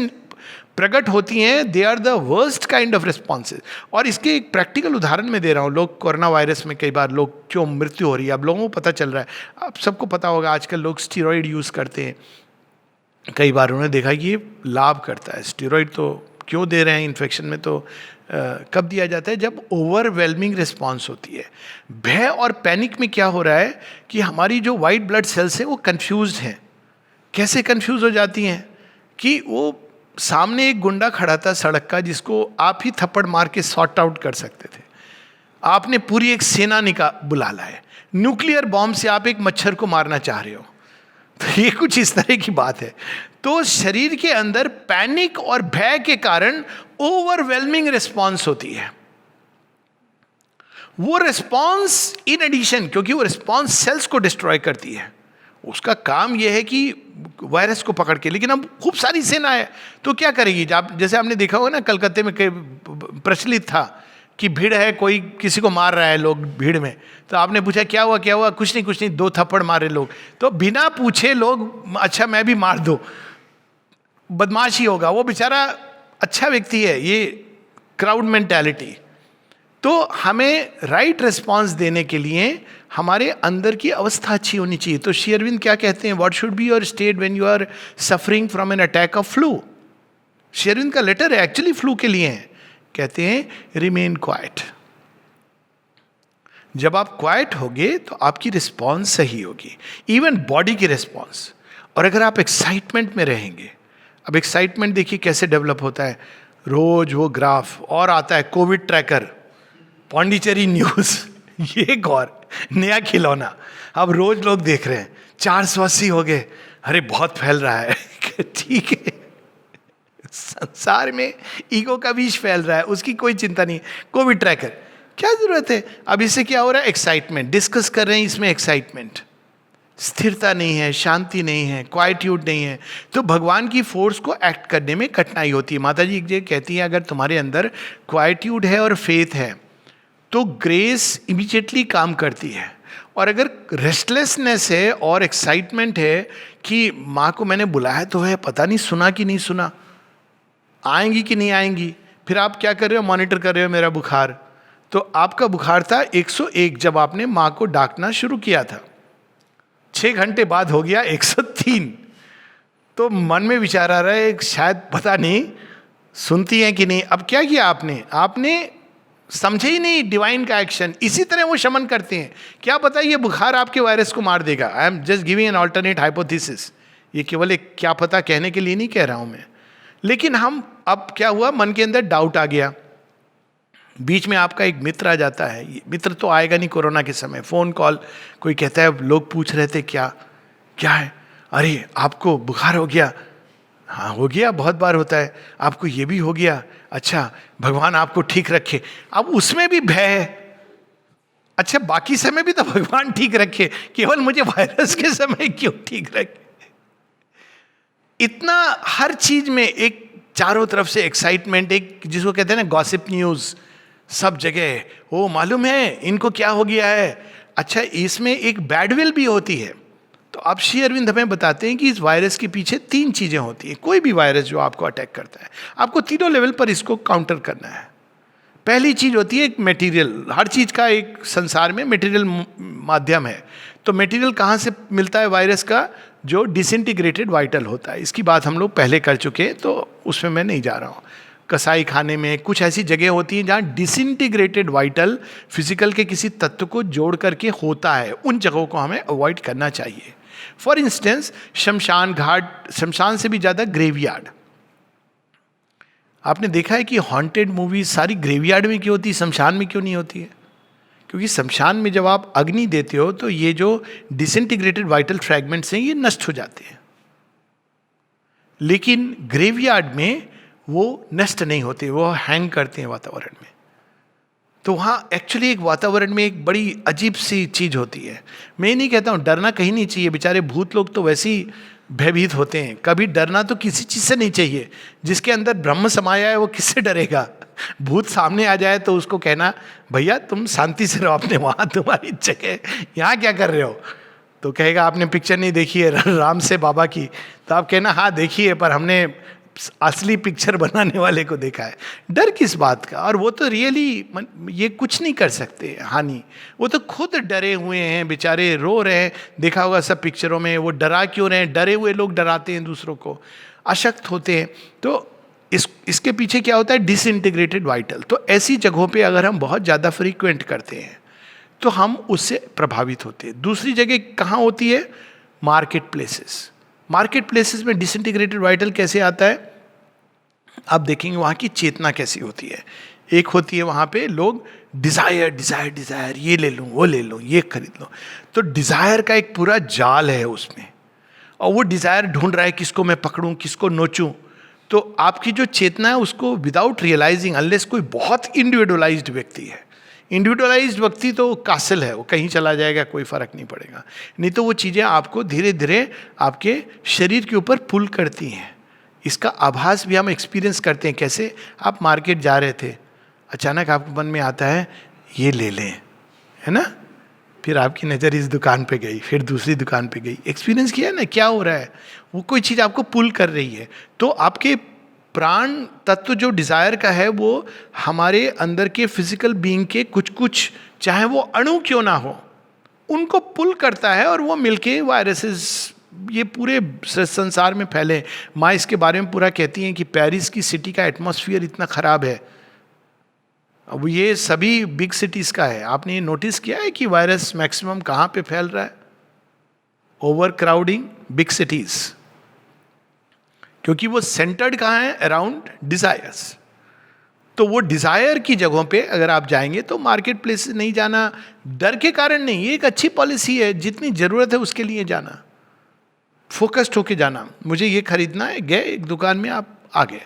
प्रकट होती हैं, they are the worst kind of responses. और इसके एक प्रैक्टिकल उदाहरण में दे रहा हूँ। लोग कोरोना वायरस में कई बार लोग क्यों मृत्यु हो रही है, अब लोगों को पता चल रहा है। आप सबको पता होगा आजकल लोग स्टीरॉइड यूज़ करते हैं। कई बार उन्होंने देखा कि ये लाभ करता है। स्टीरॉइड तो क्यों दे रहे हैं इन्फेक्शन में, तो कब दिया जाता है, जब ओवरवेलमिंग रिस्पॉन्स होती है। भय और पैनिक में क्या हो रहा है कि हमारी जो वाइट ब्लड सेल्स हैं वो कंफ्यूज्ड हैं। कैसे कंफ्यूज हो जाती हैं कि वो सामने एक गुंडा खड़ा था सड़क का, जिसको आप ही थप्पड़ मार के सॉर्ट आउट कर सकते थे। आपने पूरी एक सेना बुला लाए। न्यूक्लियर बॉम्ब से आप एक मच्छर को मारना चाह रहे हो। तो ये कुछ इस तरह की बात है। तो शरीर के अंदर पैनिक और भय के कारण ओवरवेलमिंग रिस्पॉन्स होती है। वो रिस्पॉन्स इन एडिशन, क्योंकि वो रिस्पॉन्स सेल्स को डिस्ट्रॉय करती है, उसका काम यह है कि वायरस को पकड़ के, लेकिन अब खूब सारी सेना है तो क्या करेगी। जैसे आपने देखा होगा ना, कलकत्ते में प्रचलित था कि भीड़ है, कोई किसी को मार रहा है लोग भीड़ में, तो आपने पूछा क्या हुआ क्या हुआ, कुछ नहीं, 2 थप्पड़ मारे लोग। तो बिना पूछे लोग, अच्छा मैं भी मार दो, बदमाशी होगा, वो बेचारा अच्छा व्यक्ति है। ये क्राउड मेंटालिटी। तो हमें राइट रिस्पॉन्स देने के लिए हमारे अंदर की अवस्था अच्छी होनी चाहिए। तो श्री अरविंद क्या कहते हैं, what should be your state when you are suffering from an attack of flu. Shri Aurobindo का लेटर है, एक्चुअली फ्लू के लिए है। कहते हैं रिमेन क्वाइट। जब आप क्वाइट होगे तो आपकी रिस्पॉन्स सही होगी, इवन बॉडी की रिस्पॉन्स। और अगर आप एक्साइटमेंट में रहेंगे, अब एक्साइटमेंट देखिए कैसे डेवलप होता है। रोज वो ग्राफ और आता है, कोविड ट्रैकर, पौंडीचेरी न्यूज, ये एक और नया खिलौना अब रोज लोग देख रहे हैं। 480 हो गए, अरे बहुत फैल रहा है ठीक है, संसार में ईगो का विष फैल रहा है, उसकी कोई चिंता नहीं। कोविड ट्रैकर, क्या जरूरत है। अब इससे क्या हो रहा है, एक्साइटमेंट, डिस्कस कर रहे हैं इसमें एक्साइटमेंट। स्थिरता नहीं है, शांति नहीं है, क्वाइट्यूड नहीं है, तो भगवान की फोर्स को एक्ट करने में कठिनाई होती है। माता जी एक जगह कहती है, अगर तुम्हारे अंदर क्वाइट्यूड है और फेथ है तो ग्रेस इमीडिएटली काम करती है। और अगर रेस्टलेसनेस है और एक्साइटमेंट है कि माँ को मैंने बुलाया तो है, पता नहीं सुना कि नहीं सुना, आएंगी कि नहीं आएंगी, फिर आप क्या कर रहे हो, मॉनिटर कर रहे हो मेरा बुखार। तो आपका बुखार था 101 जब आपने माँ को डांटना शुरू किया था, 6 घंटे बाद हो गया 103। तो मन में विचार आ रहा है शायद पता नहीं सुनती हैं कि नहीं। अब क्या किया आपने समझे ही नहीं डिवाइन का एक्शन। इसी तरह वो शमन करते हैं, क्या पता ये बुखार आपके वायरस को मार देगा। I am just giving an alternate hypothesis, ये केवल एक क्या पता कहने के लिए नहीं कह रहा हूं मैं। लेकिन हम अब क्या हुआ, मन के अंदर डाउट आ गया, बीच में आपका एक मित्र आ जाता है। मित्र तो आएगा नहीं कोरोना के समय, फोन कॉल, कोई कहता है, लोग पूछ रहे थे क्या है, अरे आपको बुखार हो गया, हाँ हो गया, बहुत बार होता है, आपको ये भी हो गया, अच्छा भगवान आपको ठीक रखे। अब उसमें भी भय है, अच्छा बाकी समय भी तो भगवान ठीक रखे, केवल मुझे वायरस के समय क्यों ठीक रखे। इतना हर चीज में एक चारों तरफ से एक्साइटमेंट, एक जिसको कहते हैं ना गॉसिप न्यूज, सब जगह वो मालूम है इनको क्या हो गया है। अच्छा इसमें एक बैडविल भी होती है। तो अब श्री अरविंद हमें बताते हैं कि इस वायरस के पीछे 3 चीजें होती हैं। कोई भी वायरस जो आपको अटैक करता है, आपको तीनों लेवल पर इसको काउंटर करना है। पहली चीज होती है एक मटेरियल, हर चीज का एक संसार में मटेरियल माध्यम है। तो मटेरियल कहाँ से मिलता है वायरस का, जो डिसइंटीग्रेटेड वाइटल होता है। इसकी बात हम लोग पहले कर चुके हैं तो उसमें मैं नहीं जा रहा हूँ। कसाई खाने में कुछ ऐसी जगह होती हैं जहाँ डिसइंटीग्रेटेड वाइटल फिजिकल के किसी तत्व को जोड़ करके होता है, उन जगहों को हमें अवॉइड करना चाहिए। फॉर इंस्टेंस शमशान घाट, शमशान से भी ज्यादा ग्रेवयार्ड। आपने देखा है कि हॉन्टेड मूवीज सारी ग्रेवयार्ड में क्यों होती है, शमशान में क्यों नहीं होती है? क्योंकि शमशान में जब आप अग्नि देते हो तो ये जो डिसइंटीग्रेटेड वाइटल फ्रैगमेंट्स हैं ये नष्ट हो जाते हैं, लेकिन ग्रेवयार्ड में वो नष्ट नहीं होते, वो हैंग करते हैं वातावरण में। तो वहाँ एक्चुअली एक वातावरण में एक बड़ी अजीब सी चीज होती है। मैं नहीं कहता हूँ डरना कहीं नहीं चाहिए, बेचारे भूत लोग तो वैसे ही भयभीत होते हैं। कभी डरना तो किसी चीज से नहीं चाहिए। जिसके अंदर ब्रह्म समाया है वो किससे डरेगा? भूत सामने आ जाए तो उसको कहना भैया तुम शांति से रहो अपने, वहाँ तुम्हारी जगह, यहाँ क्या कर रहे हो? तो कहेगा आपने पिक्चर नहीं देखी है राम से बाबा की, तो आप कहना हाँ देखी है, पर हमने असली पिक्चर बनाने वाले को देखा है। डर किस बात का? और वो तो रियली ये कुछ नहीं कर सकते हानि, वो तो खुद डरे हुए हैं, बेचारे रो रहे हैं। देखा होगा सब पिक्चरों में, वो डरा क्यों रहे हैं? डरे हुए लोग डराते हैं दूसरों को, अशक्त होते हैं। तो इसके पीछे क्या होता है? Disintegrated vital. तो ऐसी जगहों पे अगर हम बहुत ज़्यादा फ्रीक्वेंट करते हैं तो हम उससे प्रभावित होते हैं। दूसरी जगह कहाँ होती है? Market places. मार्केट प्लेसेस में डिसइंटीग्रेटेड वाइटल कैसे आता है? आप देखेंगे वहाँ की चेतना कैसी होती है। एक होती है वहाँ पे लोग डिज़ायर डिज़ायर डिज़ायर, ये ले लूँ, वो ले लूँ, ये खरीद लो। तो डिज़ायर का एक पूरा जाल है उसमें, और वो डिज़ायर ढूंढ रहा है किसको मैं पकड़ूं, किसको नोचूं। तो आपकी जो चेतना है उसको विदाउट रियलाइजिंग, अनलेस कोई बहुत इंडिविजुअलाइज्ड व्यक्ति है, इंडिविजुअलाइज्ड व्यक्ति तो कासिल है, वो कहीं चला जाएगा कोई फर्क नहीं पड़ेगा। नहीं तो वो चीज़ें आपको धीरे धीरे आपके शरीर के ऊपर पुल करती हैं। इसका आभास भी हम एक्सपीरियंस करते हैं। कैसे? आप मार्केट जा रहे थे, अचानक आपके मन में आता है ये ले लें, है ना? फिर आपकी नज़र इस दुकान पे गई, फिर दूसरी दुकान पे गई। एक्सपीरियंस किया ना क्या हो रहा है? वो कोई चीज़ आपको पुल कर रही है। तो आपके प्राण तत्व जो डिज़ायर का है वो हमारे अंदर के फिजिकल बीइंग के कुछ कुछ, चाहे वो अणु क्यों ना हो, उनको पुल करता है, और वो मिलके वायरसेस ये पूरे संसार में फैले। माँ इसके बारे में पूरा कहती हैं कि पेरिस की सिटी का एटमॉस्फेयर इतना ख़राब है। अब ये सभी बिग सिटीज़ का है। आपने ये नोटिस किया है कि वायरस मैक्सिमम कहाँ पे फैल रहा है? ओवर क्राउडिंग बिग सिटीज़, क्योंकि वो सेंटर्ड कहाँ है? Around desires. तो वो डिज़ायर की जगहों पे अगर आप जाएंगे तो मार्केट प्लेस नहीं जाना डर के कारण नहीं, ये एक अच्छी पॉलिसी है। जितनी ज़रूरत है उसके लिए जाना, फोकस्ड होके जाना। मुझे ये खरीदना है, गए एक दुकान में, आप आ गए।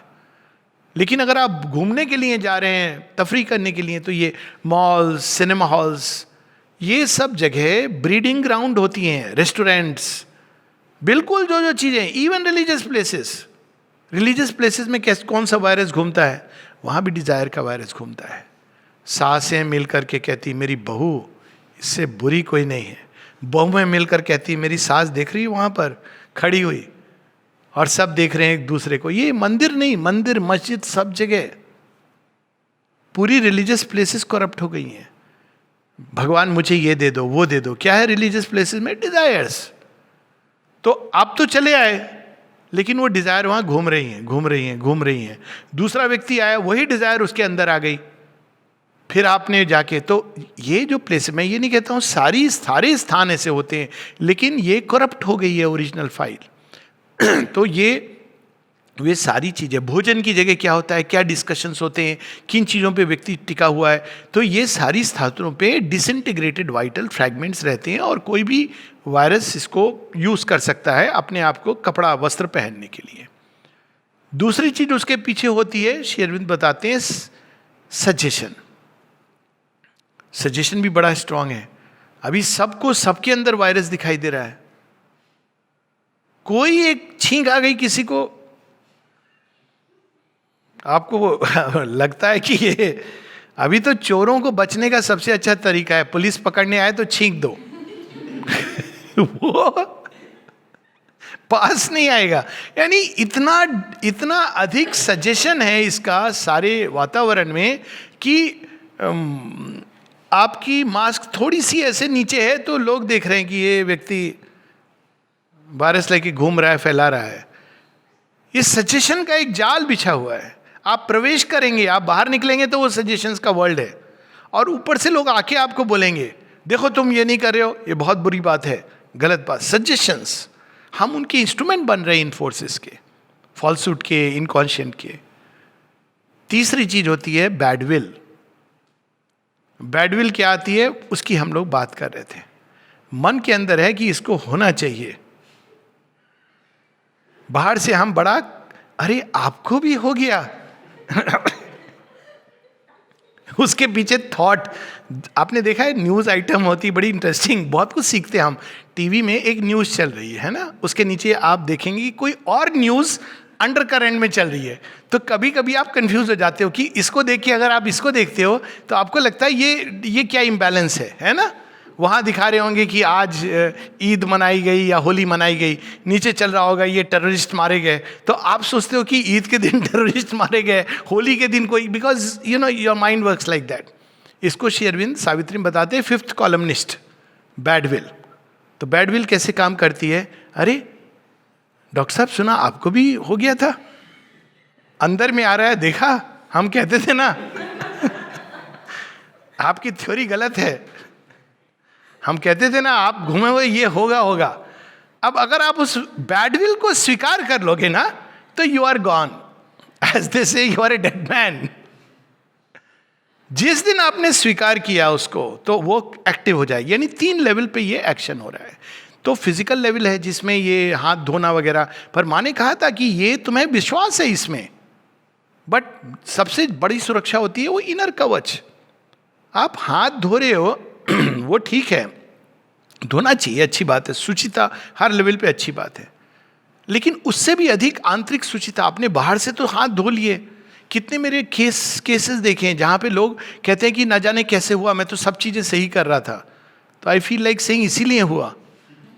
लेकिन अगर आप घूमने के लिए जा रहे हैं, तफरीह करने के लिए, तो ये मॉल्स, सिनेमा हॉल्स, ये सब जगह ब्रीडिंग ग्राउंड होती हैं, रेस्टोरेंट्स, बिल्कुल जो जो चीजें, इवन रिलीजियस प्लेसेस में कैसे कौन सा वायरस घूमता है, वहां भी डिजायर का वायरस घूमता है। सासें मिलकर के कहती मेरी बहू इससे बुरी कोई नहीं है, बहुएं मिलकर कहती मेरी सास देख रही है वहां पर खड़ी हुई, और सब देख रहे हैं एक दूसरे को। ये मंदिर नहीं, मंदिर मस्जिद सब जगह, पूरी रिलीजियस प्लेसेस करप्ट हो गई हैं। भगवान मुझे ये दे दो, वो दे दो, क्या है रिलीजियस प्लेसेस में? डिजायर्स। तो आप तो चले आए, लेकिन वो डिजायर वहां घूम रही हैं। दूसरा व्यक्ति आया, वही डिजायर उसके अंदर आ गई, फिर आपने जाके, तो ये जो प्लेस, मैं ये नहीं कहता हूं सारे स्थान ऐसे होते हैं, लेकिन ये करप्ट हो गई है ओरिजिनल फाइल। तो ये वे सारी चीजें, भोजन की जगह क्या होता है, क्या डिस्कशंस होते हैं, किन चीज़ों पे व्यक्ति टिका हुआ है, तो ये सारी स्थानों पे डिसइंटीग्रेटेड वाइटल फ्रैगमेंट्स रहते हैं, और कोई भी वायरस इसको यूज कर सकता है अपने आप को कपड़ा वस्त्र पहनने के लिए। दूसरी चीज उसके पीछे होती है, श्री अरविंद बताते हैं, सजेशन भी बड़ा स्ट्रांग है। अभी सबके अंदर वायरस दिखाई दे रहा है। कोई एक छींक आ गई किसी को, आपको लगता है कि ये अभी तो चोरों को बचने का सबसे अच्छा तरीका है, पुलिस पकड़ने आए तो छींक दो वो पास नहीं आएगा। यानी इतना अधिक सजेशन है इसका सारे वातावरण में कि आपकी मास्क थोड़ी सी ऐसे नीचे है तो लोग देख रहे हैं कि ये व्यक्ति वायरस लेके घूम रहा है, फैला रहा है। ये सजेशन का एक जाल बिछा हुआ है। आप प्रवेश करेंगे, आप बाहर निकलेंगे तो वो सजेशंस का वर्ल्ड है, और ऊपर से लोग आके आपको बोलेंगे देखो तुम ये नहीं कर रहे हो, ये बहुत बुरी बात है, गलत बात। सजेशंस, हम उनके इंस्ट्रूमेंट बन रहे हैं इन फोर्सेस के, फॉल्सूट के, इनकॉन्शियंट के। तीसरी चीज होती है बैडविल। बैडविल क्या आती है, उसकी हम लोग बात कर रहे थे। मन के अंदर है कि इसको होना चाहिए, बाहर से हम बड़ा, अरे आपको भी हो गया उसके पीछे थॉट। आपने देखा है न्यूज आइटम होती बड़ी इंटरेस्टिंग, बहुत कुछ सीखते हैं हम। टीवी में एक न्यूज चल रही है ना, उसके नीचे आप देखेंगे कि कोई और न्यूज अंडर करंट में चल रही है, तो कभी कभी आप कंफ्यूज हो जाते हो कि इसको देख के अगर आप इसको देखते हो तो आपको लगता है ये क्या इम्बैलेंस है ना। वहाँ दिखा रहे होंगे कि आज ईद मनाई गई या होली मनाई गई, नीचे चल रहा होगा ये टेररिस्ट मारे गए, तो आप सोचते हो कि ईद के दिन टेररिस्ट मारे गए, होली के दिन कोई, because you know your mind works like that. इसको श्री अरविंद सावित्री में बताते हैं, फिफ्थ कॉलमनिस्ट, बैडविल। तो बैडविल कैसे काम करती है? अरे डॉक्टर साहब सुना आपको भी हो गया था, अंदर में आ रहा है, देखा हम कहते थे ना आपकी थ्योरी गलत है, हम कहते थे ना आप घूमे हुए ये होगा। अब अगर आप उस बैडविल को स्वीकार कर लोगे ना तो you are gone, as they say you are a dead man. जिस दिन आपने स्वीकार किया उसको तो वो एक्टिव हो जाए। यानी 3 लेवल पे ये एक्शन हो रहा है। तो फिजिकल लेवल है जिसमें ये हाथ धोना वगैरह, पर माँ ने कहा था कि ये तुम्हें विश्वास है इसमें, बट सबसे बड़ी सुरक्षा होती है वो इनर कवच। आप हाथ धो रहे हो वो ठीक है, धोना चाहिए, अच्छी बात है, शुचिता हर लेवल पे अच्छी बात है, लेकिन उससे भी अधिक आंतरिक शुचिता। आपने बाहर से तो हाथ धो लिए, कितने मेरे केसेस देखे हैं जहाँ पे लोग कहते हैं कि ना जाने कैसे हुआ, मैं तो सब चीज़ें सही कर रहा था। तो आई फील लाइक सेइंग इसीलिए हुआ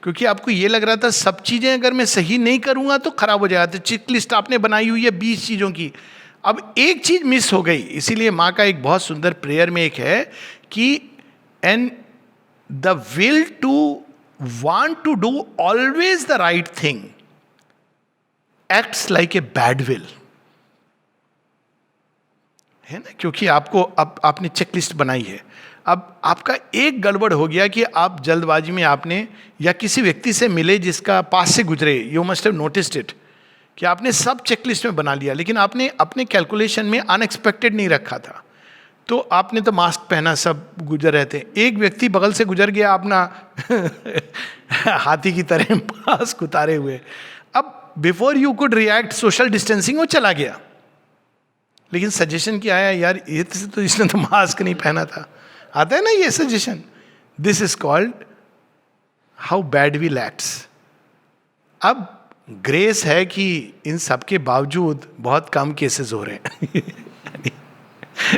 क्योंकि आपको ये लग रहा था सब चीज़ें अगर मैं सही नहीं करूँगा तो खराब हो जाएगा। तो चेक लिस्ट आपने बनाई हुई है 20 चीज़ों की, अब एक चीज़ मिस हो गई। इसीलिए माँ का एक बहुत सुंदर प्रेयर में एक है कि and the will to want to do always the right thing acts like a bad will, है ना। क्योंकि आपको अब आपने चेकलिस्ट बनाई है, अब आपका एक गड़बड़ हो गया कि आप जल्दबाजी में आपने या किसी व्यक्ति से मिले जिसका पास से गुजरे, you must have noticed it, कि आपने सब चेकलिस्ट में बना लिया लेकिन आपने अपने कैलकुलेशन में अनएक्सपेक्टेड नहीं रखा था। तो आपने तो मास्क पहना, सब गुजर रहे थे, एक व्यक्ति बगल से गुजर गया अपना हाथी की तरह मास्क उतारे हुए। अब before you could react social distancing वो चला गया, लेकिन सजेशन क्या आया, यार ये तो इसने तो मास्क नहीं पहना था। आता है ना ये suggestion, this is called how bad we lacks. अब ग्रेस है कि इन सब के बावजूद बहुत कम केसेस हो रहे हैं.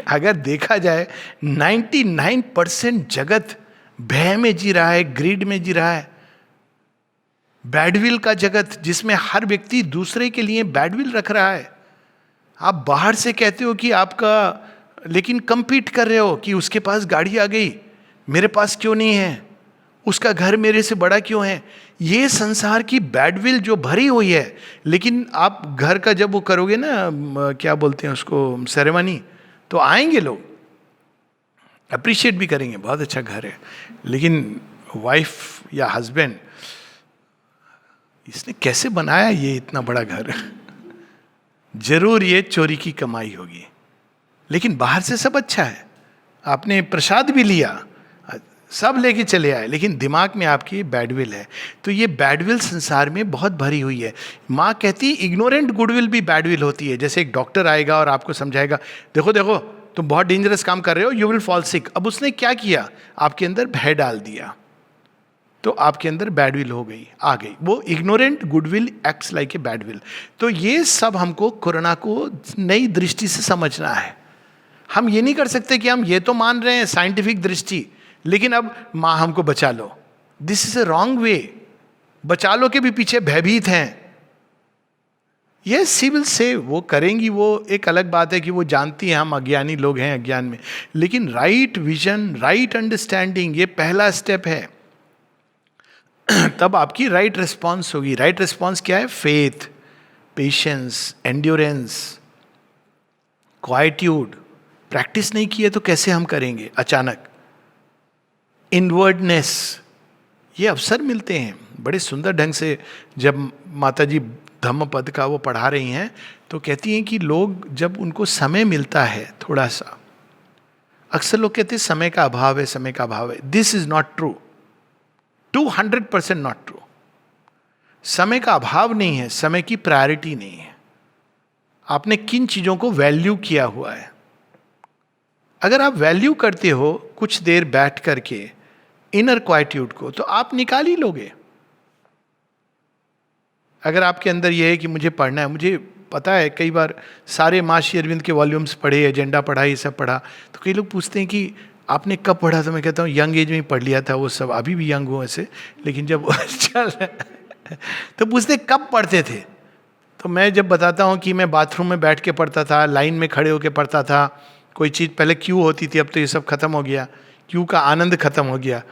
अगर देखा जाए 99% जगत भय में जी रहा है, ग्रीड में जी रहा है. बैडविल का जगत जिसमें हर व्यक्ति दूसरे के लिए बैडविल रख रहा है. आप बाहर से कहते हो कि आपका, लेकिन कंपीट कर रहे हो कि उसके पास गाड़ी आ गई, मेरे पास क्यों नहीं है, उसका घर मेरे से बड़ा क्यों है. ये संसार की बैडविल जो भरी हुई है. लेकिन आप घर का जब वो करोगे ना, क्या बोलते हैं उसको, सेरेमनी, तो आएंगे लोग, अप्रिशिएट भी करेंगे, बहुत अच्छा घर है. लेकिन वाइफ या हस्बैंड, इसने कैसे बनाया ये इतना बड़ा घर. जरूर ये चोरी की कमाई होगी, लेकिन बाहर से सब अच्छा है. आपने प्रसाद भी लिया, सब लेके चले आए, लेकिन दिमाग में आपकी बैडविल है. तो ये बैडविल संसार में बहुत भरी हुई है. माँ कहती इग्नोरेंट गुडविल भी बैडविल होती है. जैसे एक डॉक्टर आएगा और आपको समझाएगा, देखो देखो तुम बहुत डेंजरस काम कर रहे हो, यू विल फॉल सिक. अब उसने क्या किया, आपके अंदर भय डाल दिया, तो आपके अंदर बैडविल हो गई, आ गई. वो इग्नोरेंट गुडविल एक्ट्स लाइक ए बैडविल. तो ये सब हमको कोरोना को नई दृष्टि से समझना है. हम ये नहीं कर सकते कि हम ये तो मान रहे हैं साइंटिफिक दृष्टि, लेकिन अब माँ हमको बचा लो. This is a wrong way. बचा लो के भी पीछे भयभीत हैं. यस, सी विल से, वो करेंगी, वो एक अलग बात है कि वो जानती हैं हम अज्ञानी लोग हैं अज्ञान में. लेकिन राइट विजन, राइट अंडरस्टैंडिंग, ये पहला स्टेप है. तब आपकी राइट रिस्पॉन्स होगी. राइट रिस्पॉन्स क्या है? Faith, patience, endurance, quietude. Practice नहीं किए तो कैसे हम करेंगे अचानक. इनवर्डनेस, ये अवसर मिलते हैं बड़े सुंदर ढंग से. जब माता जी धम्मपद का वो पढ़ा रही हैं तो कहती हैं कि लोग जब उनको समय मिलता है थोड़ा सा, अक्सर लोग कहते हैं समय का अभाव है, समय का अभाव है. This is not true, 200% not true. समय का अभाव नहीं है, समय की प्रायोरिटी नहीं है. आपने किन चीजों को वैल्यू किया हुआ है. अगर आप वैल्यू करते हो कुछ देर बैठ करके इनर क्वाइट्यूड को, तो आप निकाल ही लोगे. अगर आपके अंदर यह है कि मुझे पढ़ना है, मुझे पता है कई बार सारे महर्षि अरविंद के वॉल्यूम्स पढ़े, एजेंडा पढ़ा, ये सब पढ़ा, तो कई लोग पूछते हैं कि आपने कब पढ़ा. तो मैं कहता हूँ यंग एज में ही पढ़ लिया था वो सब. अभी भी यंग हूँ ऐसे, लेकिन जब चल तो पूछते कब पढ़ते थे. तो मैं जब बताता हूँ कि मैं बाथरूम में बैठ के पढ़ता था, लाइन में खड़े होकर पढ़ता था, कोई चीज़ पहले क्यू होती थी, अब तो ये सब खत्म हो गया, क्यू का आनंद खत्म हो गया.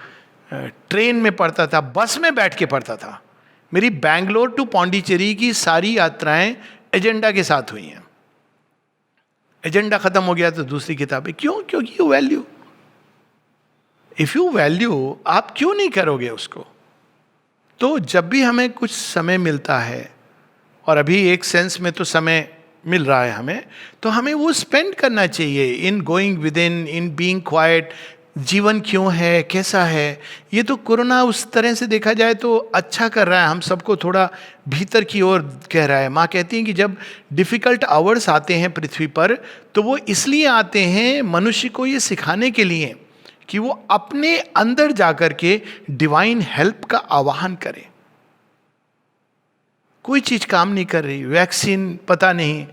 ट्रेन में पढ़ता था, बस में बैठ के पढ़ता था. मेरी बैंगलोर टू पौंडीचेरी की सारी यात्राएं एजेंडा के साथ हुई हैं. एजेंडा खत्म हो गया तो दूसरी किताबें. क्यों? क्योंकि you value. If you value, आप क्यों नहीं करोगे उसको. तो जब भी हमें कुछ समय मिलता है, और अभी एक सेंस में तो समय मिल रहा है हमें, तो हमें वो स्पेंड करना चाहिए in going with in being quite. जीवन क्यों है, कैसा है. ये तो कोरोना उस तरह से देखा जाए तो अच्छा कर रहा है, हम सबको थोड़ा भीतर की ओर कह रहा है. माँ कहती हैं कि जब डिफ़िकल्ट आवर्स आते हैं पृथ्वी पर, तो वो इसलिए आते हैं मनुष्य को ये सिखाने के लिए कि वो अपने अंदर जाकर के डिवाइन हेल्प का आवाहन करे. कोई चीज काम नहीं कर रही, वैक्सीन पता नहीं,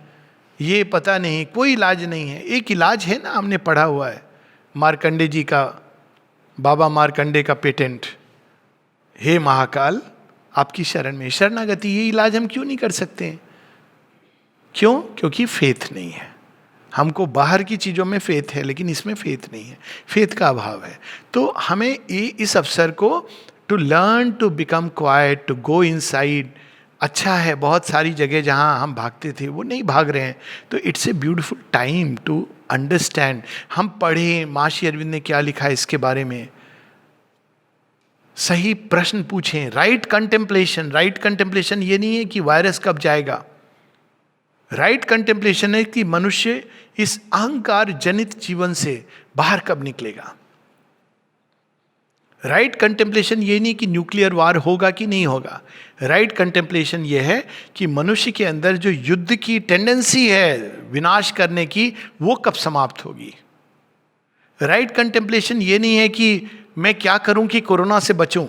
ये पता नहीं, कोई इलाज नहीं है. एक इलाज है ना, हमने पढ़ा हुआ है, मार्कंडे जी का, बाबा मार्कंडे का पेटेंट. हे महाकाल, आपकी शरण में शरणागति. ये इलाज हम क्यों नहीं कर सकते हैं? क्यों? क्योंकि फेथ नहीं है. हमको बाहर की चीज़ों में फेथ है, लेकिन इसमें फेथ नहीं है, फेथ का अभाव है. तो हमें इस अवसर को to learn to become quiet, to go inside. अच्छा है, बहुत सारी जगह जहाँ हम भागते थे वो नहीं भाग रहे हैं, तो it's a beautiful time to understand. हम पढ़ें महर्षि अरविंद ने क्या लिखा है इसके बारे में, सही प्रश्न पूछें. Right contemplation. राइट कंटेम्पलेशन ये नहीं है कि वायरस कब जाएगा. राइट कंटेम्पलेशन है कि मनुष्य इस अहंकार जनित जीवन से बाहर कब निकलेगा. राइट कंटेम्पलेशन ये नहीं कि न्यूक्लियर वार होगा कि नहीं होगा. राइट कंटेम्पलेशन ये है कि मनुष्य के अंदर जो युद्ध की टेंडेंसी है विनाश करने की, वो कब समाप्त होगी. राइट कंटेम्पलेशन ये नहीं है कि मैं क्या करूं कि कोरोना से बचूं,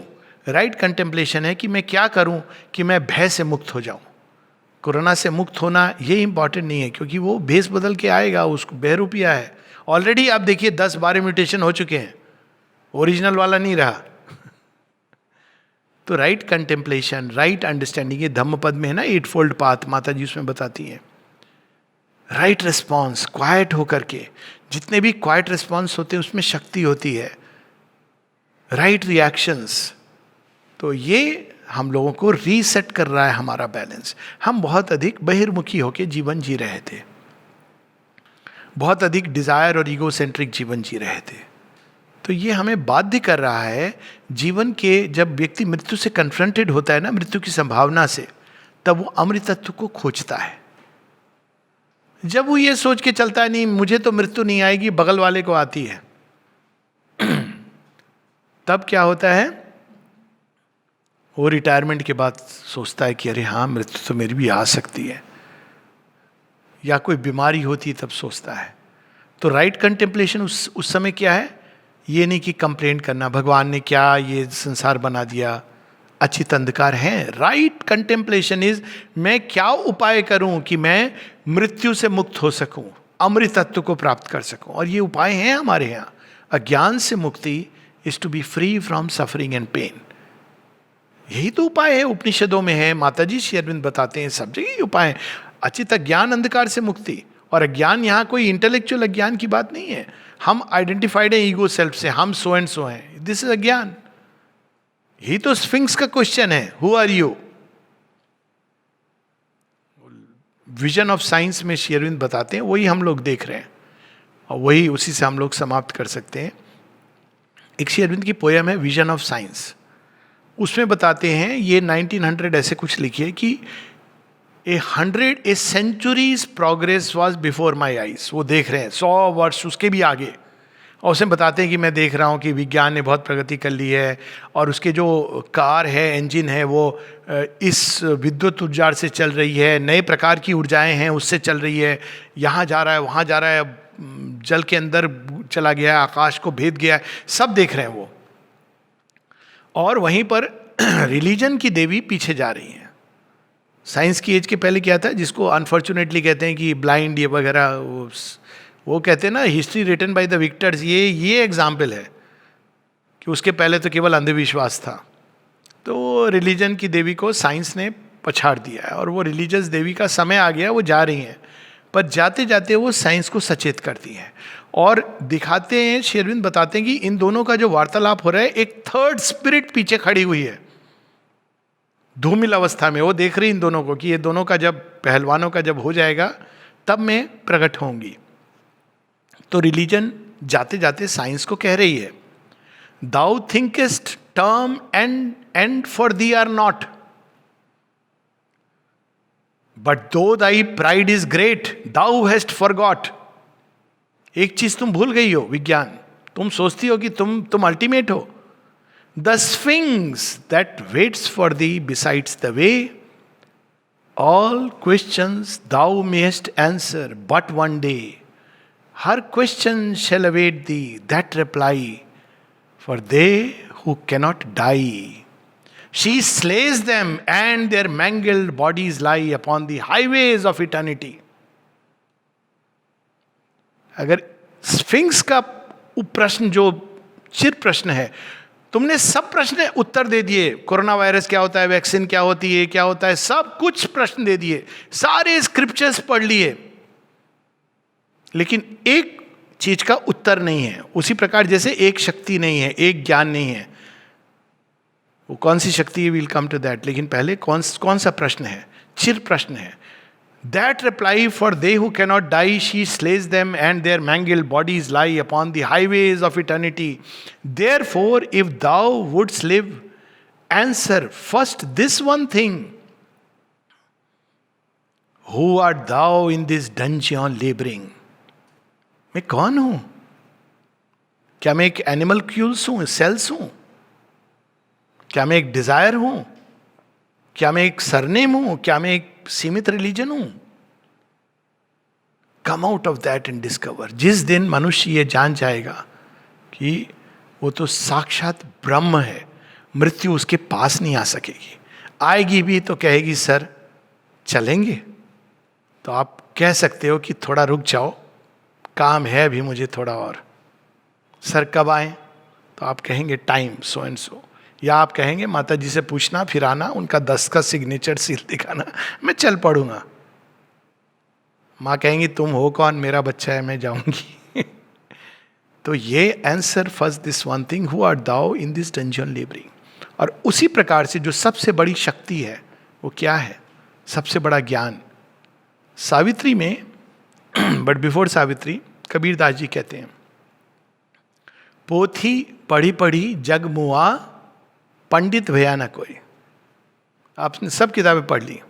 राइट कंटेम्पलेशन है कि मैं क्या करूं कि मैं भय से मुक्त हो जाऊं। कोरोना से मुक्त होना ये इंपॉर्टेंट नहीं है, क्योंकि वो भेस बदल के आएगा, उसको बहरूपिया है। ऑलरेडी आप देखिए 10-12 म्यूटेशन हो चुके हैं, ओरिजिनल वाला नहीं रहा। तो राइट कंटेम्पलेशन, राइट अंडरस्टैंडिंग, ये धम्मपद में है ना, 8 पाथ, माता जी उसमें बताती हैं। राइट रिस्पॉन्स, क्वाइट होकर के, जितने भी क्वाइट रिस्पॉन्स होते हैं उसमें शक्ति होती है। राइट रिएक्शंस, तो ये हम लोगों को रीसेट कर रहा है हमारा बैलेंस। हम बहुत अधिक बहिर्मुखी होकर जीवन जी रहे थे, बहुत अधिक डिजायर और ईगोसेंट्रिक जीवन जी रहे थे। तो ये हमें बाध्य कर रहा है जीवन के, जब व्यक्ति मृत्यु से कन्फ्रंटेड होता है ना, मृत्यु की संभावना से, तब वो अमृतत्व को खोजता है। जब वो ये सोच के चलता है नहीं मुझे तो मृत्यु नहीं आएगी, बगल वाले को आती है, तब क्या होता है, वो रिटायरमेंट के बाद सोचता है कि अरे हाँ मृत्यु तो मेरी भी आ सकती है, या कोई बीमारी होती है तब सोचता है। तो राइट कंटेम्पलेशन उस समय क्या है, ये नहीं कि कंप्लेंट करना भगवान ने क्या ये संसार बना दिया, अचित अंधकार है। राइट कंटेम्पलेशन इज मैं क्या उपाय करूं कि मैं मृत्यु से मुक्त हो सकूं, अमृतत्व को प्राप्त कर सकूं। और ये उपाय हैं हमारे यहाँ। अज्ञान से मुक्ति is to be free from suffering and pain. यही तो उपाय है, उपनिषदों में है, माता जी श्री अरविंद बताते हैं, सब जगह उपाय है। अचित अज्ञान अंधकार से मुक्ति। और अज्ञान यहाँ कोई इंटेलेक्चुअल अज्ञान की बात नहीं है। हम आइडेंटिफाइड है ईगो सेल्फ से, हम सो एंड सो हैं, दिस इज अज्ञान। यही तो स्फिंक्स का क्वेश्चन है, who are you. Vision of science में श्री अरविंद बताते हैं, वही हम लोग देख रहे हैं और वही उसी से हम लोग समाप्त कर सकते हैं। एक श्री अरविंद की पोयम है विजन ऑफ साइंस, उसमें बताते हैं, ये 1900 ऐसे कुछ लिखिए कि a century's progress was before my eyes. वो देख रहे हैं 100 वर्ष उसके भी आगे, और उसमें बताते हैं कि मैं देख रहा हूँ कि विज्ञान ने बहुत प्रगति कर ली है, और उसके जो कार है, इंजन है, वो इस विद्युत ऊर्जा से चल रही है, नए प्रकार की ऊर्जाएं हैं उससे चल रही है, यहाँ जा रहा है वहाँ जा रहा है, जल के अंदर चला गया, आकाश को भेद गया, सब देख रहे हैं वो। और वहीं पर रिलीजन की देवी पीछे जा रही हैं। साइंस की एज के पहले क्या था, जिसको अनफॉर्चुनेटली कहते हैं कि ब्लाइंड ये वगैरह, वो कहते हैं ना history written by the victors, ये एग्जाम्पल है कि उसके पहले तो केवल अंधविश्वास था। तो रिलीजन की देवी को साइंस ने पछाड़ दिया है, और वो रिलीजियस देवी का समय आ गया, वो जा रही हैं, पर जाते जाते वो साइंस को सचेत करती हैं और दिखाते हैं। श्री अरविंद बताते हैं कि इन दोनों का जो वार्तालाप हो रहा है, एक थर्ड स्पिरिट पीछे खड़ी हुई है धूमिल अवस्था में। वो देख रही इन दोनों को कि ये दोनों का जब, पहलवानों का जब हो जाएगा तब मैं प्रकट होंगी। तो रिलीजन जाते जाते साइंस को कह रही है, thou thinkest term and for thee are not, but though thy pride is great thou hast forgot. एक चीज तुम भूल गई हो विज्ञान, तुम सोचती हो कि तुम अल्टीमेट हो। The sphinx that waits for thee besides the way, all questions thou must answer but one day, her question shall await thee that reply, for they who cannot die. She slays them and their mangled bodies lie upon the highways of eternity. अगर sphinx का प्रश्न जो चिर प्रश्न है, तुमने सब प्रश्न उत्तर दे दिए, कोरोना वायरस क्या होता है, वैक्सीन क्या होती है, क्या होता है, सब कुछ प्रश्न दे दिए, सारे स्क्रिप्चर्स पढ़ लिए, लेकिन एक चीज का उत्तर नहीं है। उसी प्रकार जैसे एक शक्ति नहीं है, एक ज्ञान नहीं है, वो कौन सी शक्ति है, विल कम टू दैट। लेकिन पहले कौन सा प्रश्न है, चिर प्रश्न है। That reply for they who cannot die, she slays them and their mangled bodies lie upon the highways of eternity. Therefore if thou wouldst live, answer first this one thing, who are thou in this dungeon labouring. मैं कौन हूं? क्या मैं एक animal क्यूल्स हूं, sales हूं? क्या मैं एक डिजायर हूं? क्या मैं एक सरनेम हूं? क्या मैं एक सीमित रिलीजन हूं? Come out of that and discover. जिस दिन मनुष्य ये जान जाएगा कि वो तो साक्षात ब्रह्म है, मृत्यु उसके पास नहीं आ सकेगी। आएगी भी तो कहेगी सर चलेंगे, तो आप कह सकते हो कि थोड़ा रुक जाओ, काम है अभी मुझे थोड़ा और। सर कब आए, तो आप कहेंगे टाइम सो एंड सो, या आप कहेंगे माता जी से पूछना फिर आना, उनका 10 का सिग्नेचर सील दिखाना, मैं चल पड़ूंगा। माँ कहेंगी तुम हो कौन, मेरा बच्चा है, मैं जाऊंगी। तो ये answer first this one thing, who are thou in this dungeon labouring. और उसी प्रकार से जो सबसे बड़ी शक्ति है वो क्या है, सबसे बड़ा ज्ञान सावित्री में। बट बिफोर सावित्री कबीर दास जी कहते हैं, पोथी पढ़ी पढ़ी जग मुआ, पंडित भया ना कोई। आपने सब किताबें पढ़ ली,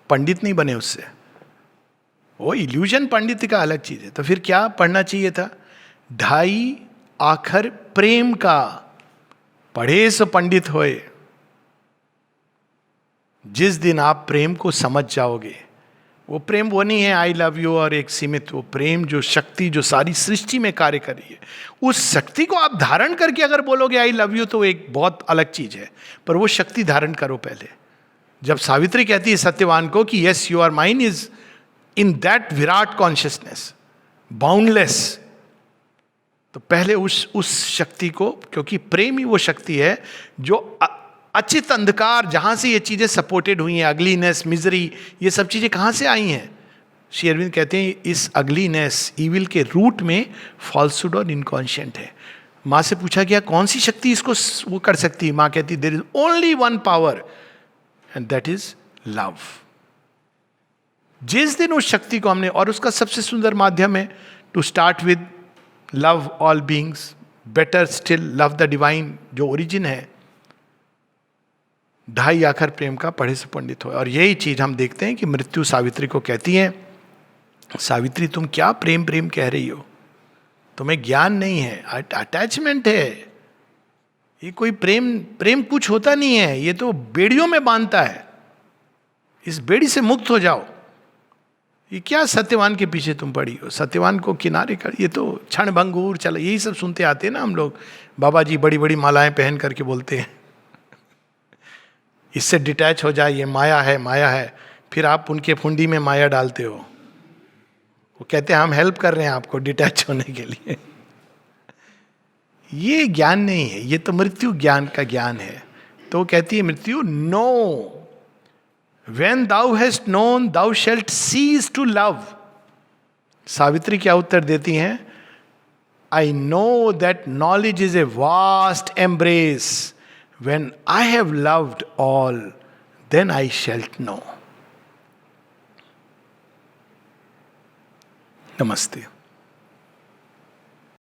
पंडित नहीं बने उससे, वो इल्यूजन पंडित का अलग चीज है। तो फिर क्या पढ़ना चाहिए था, ढाई आखर प्रेम का, पढ़े सो पंडित होए। जिस दिन आप प्रेम को समझ जाओगे, वो प्रेम वो नहीं है आई लव यू और एक सीमित, वो प्रेम जो शक्ति जो सारी सृष्टि में कार्य कर रही है, उस शक्ति को आप धारण करके अगर बोलोगे आई लव यू तो एक बहुत अलग चीज है, पर वो शक्ति धारण करो पहले। जब सावित्री कहती है सत्यवान को कि yes you are mine, is in that विराट कॉन्शियसनेस, बाउंडलेस, तो पहले उस शक्ति को, क्योंकि प्रेम ही वो शक्ति है जो अचित अंधकार, जहां से ये चीजें सपोर्टेड हुई हैं, अगलीनेस, मिजरी, ये सब चीजें कहां से आई हैं। श्री अरविंद कहते हैं इस अगलीनेस, ईविल के रूट में फॉल्सहुड और इनकॉन्शियंट है। माँ से पूछा गया कौन सी शक्ति इसको वो कर सकती है, माँ कहती there is only one power and that is love. जिस दिन उस शक्ति को हमने, और उसका सबसे सुंदर माध्यम है to start with love all beings, better still love the divine, जो ओरिजिन है। ढाई आखर प्रेम का पढ़े से पंडित हो। और यही चीज हम देखते हैं कि मृत्यु सावित्री को कहती है, सावित्री तुम क्या प्रेम प्रेम कह रही हो, तुम्हें ज्ञान नहीं है, अटैचमेंट है। ये कोई प्रेम प्रेम कुछ होता नहीं है, ये तो बेड़ियों में बांधता है, इस बेड़ी से मुक्त हो जाओ। ये क्या सत्यवान के पीछे तुम पड़ी हो, सत्यवान को किनारे कर, ये तो क्षण भंगूर चला, यही सब सुनते आते हैं ना हम लोग। बाबा जी बड़ी बड़ी मालाएं पहन करके बोलते हैं इससे डिटैच हो जाए, ये माया है माया है, फिर आप उनके फुंडी में माया डालते हो। वो कहते हैं हम हेल्प कर रहे हैं आपको डिटैच होने के लिए। ये ज्ञान नहीं है, ये तो मृत्यु ज्ञान का ज्ञान है। तो कहती है मृत्यु, no, when thou hast known thou shalt cease to love। Savitri क्या उत्तर देती हैं, I know that knowledge is a vast embrace, when I have loved all then I shalt know। नमस्ते।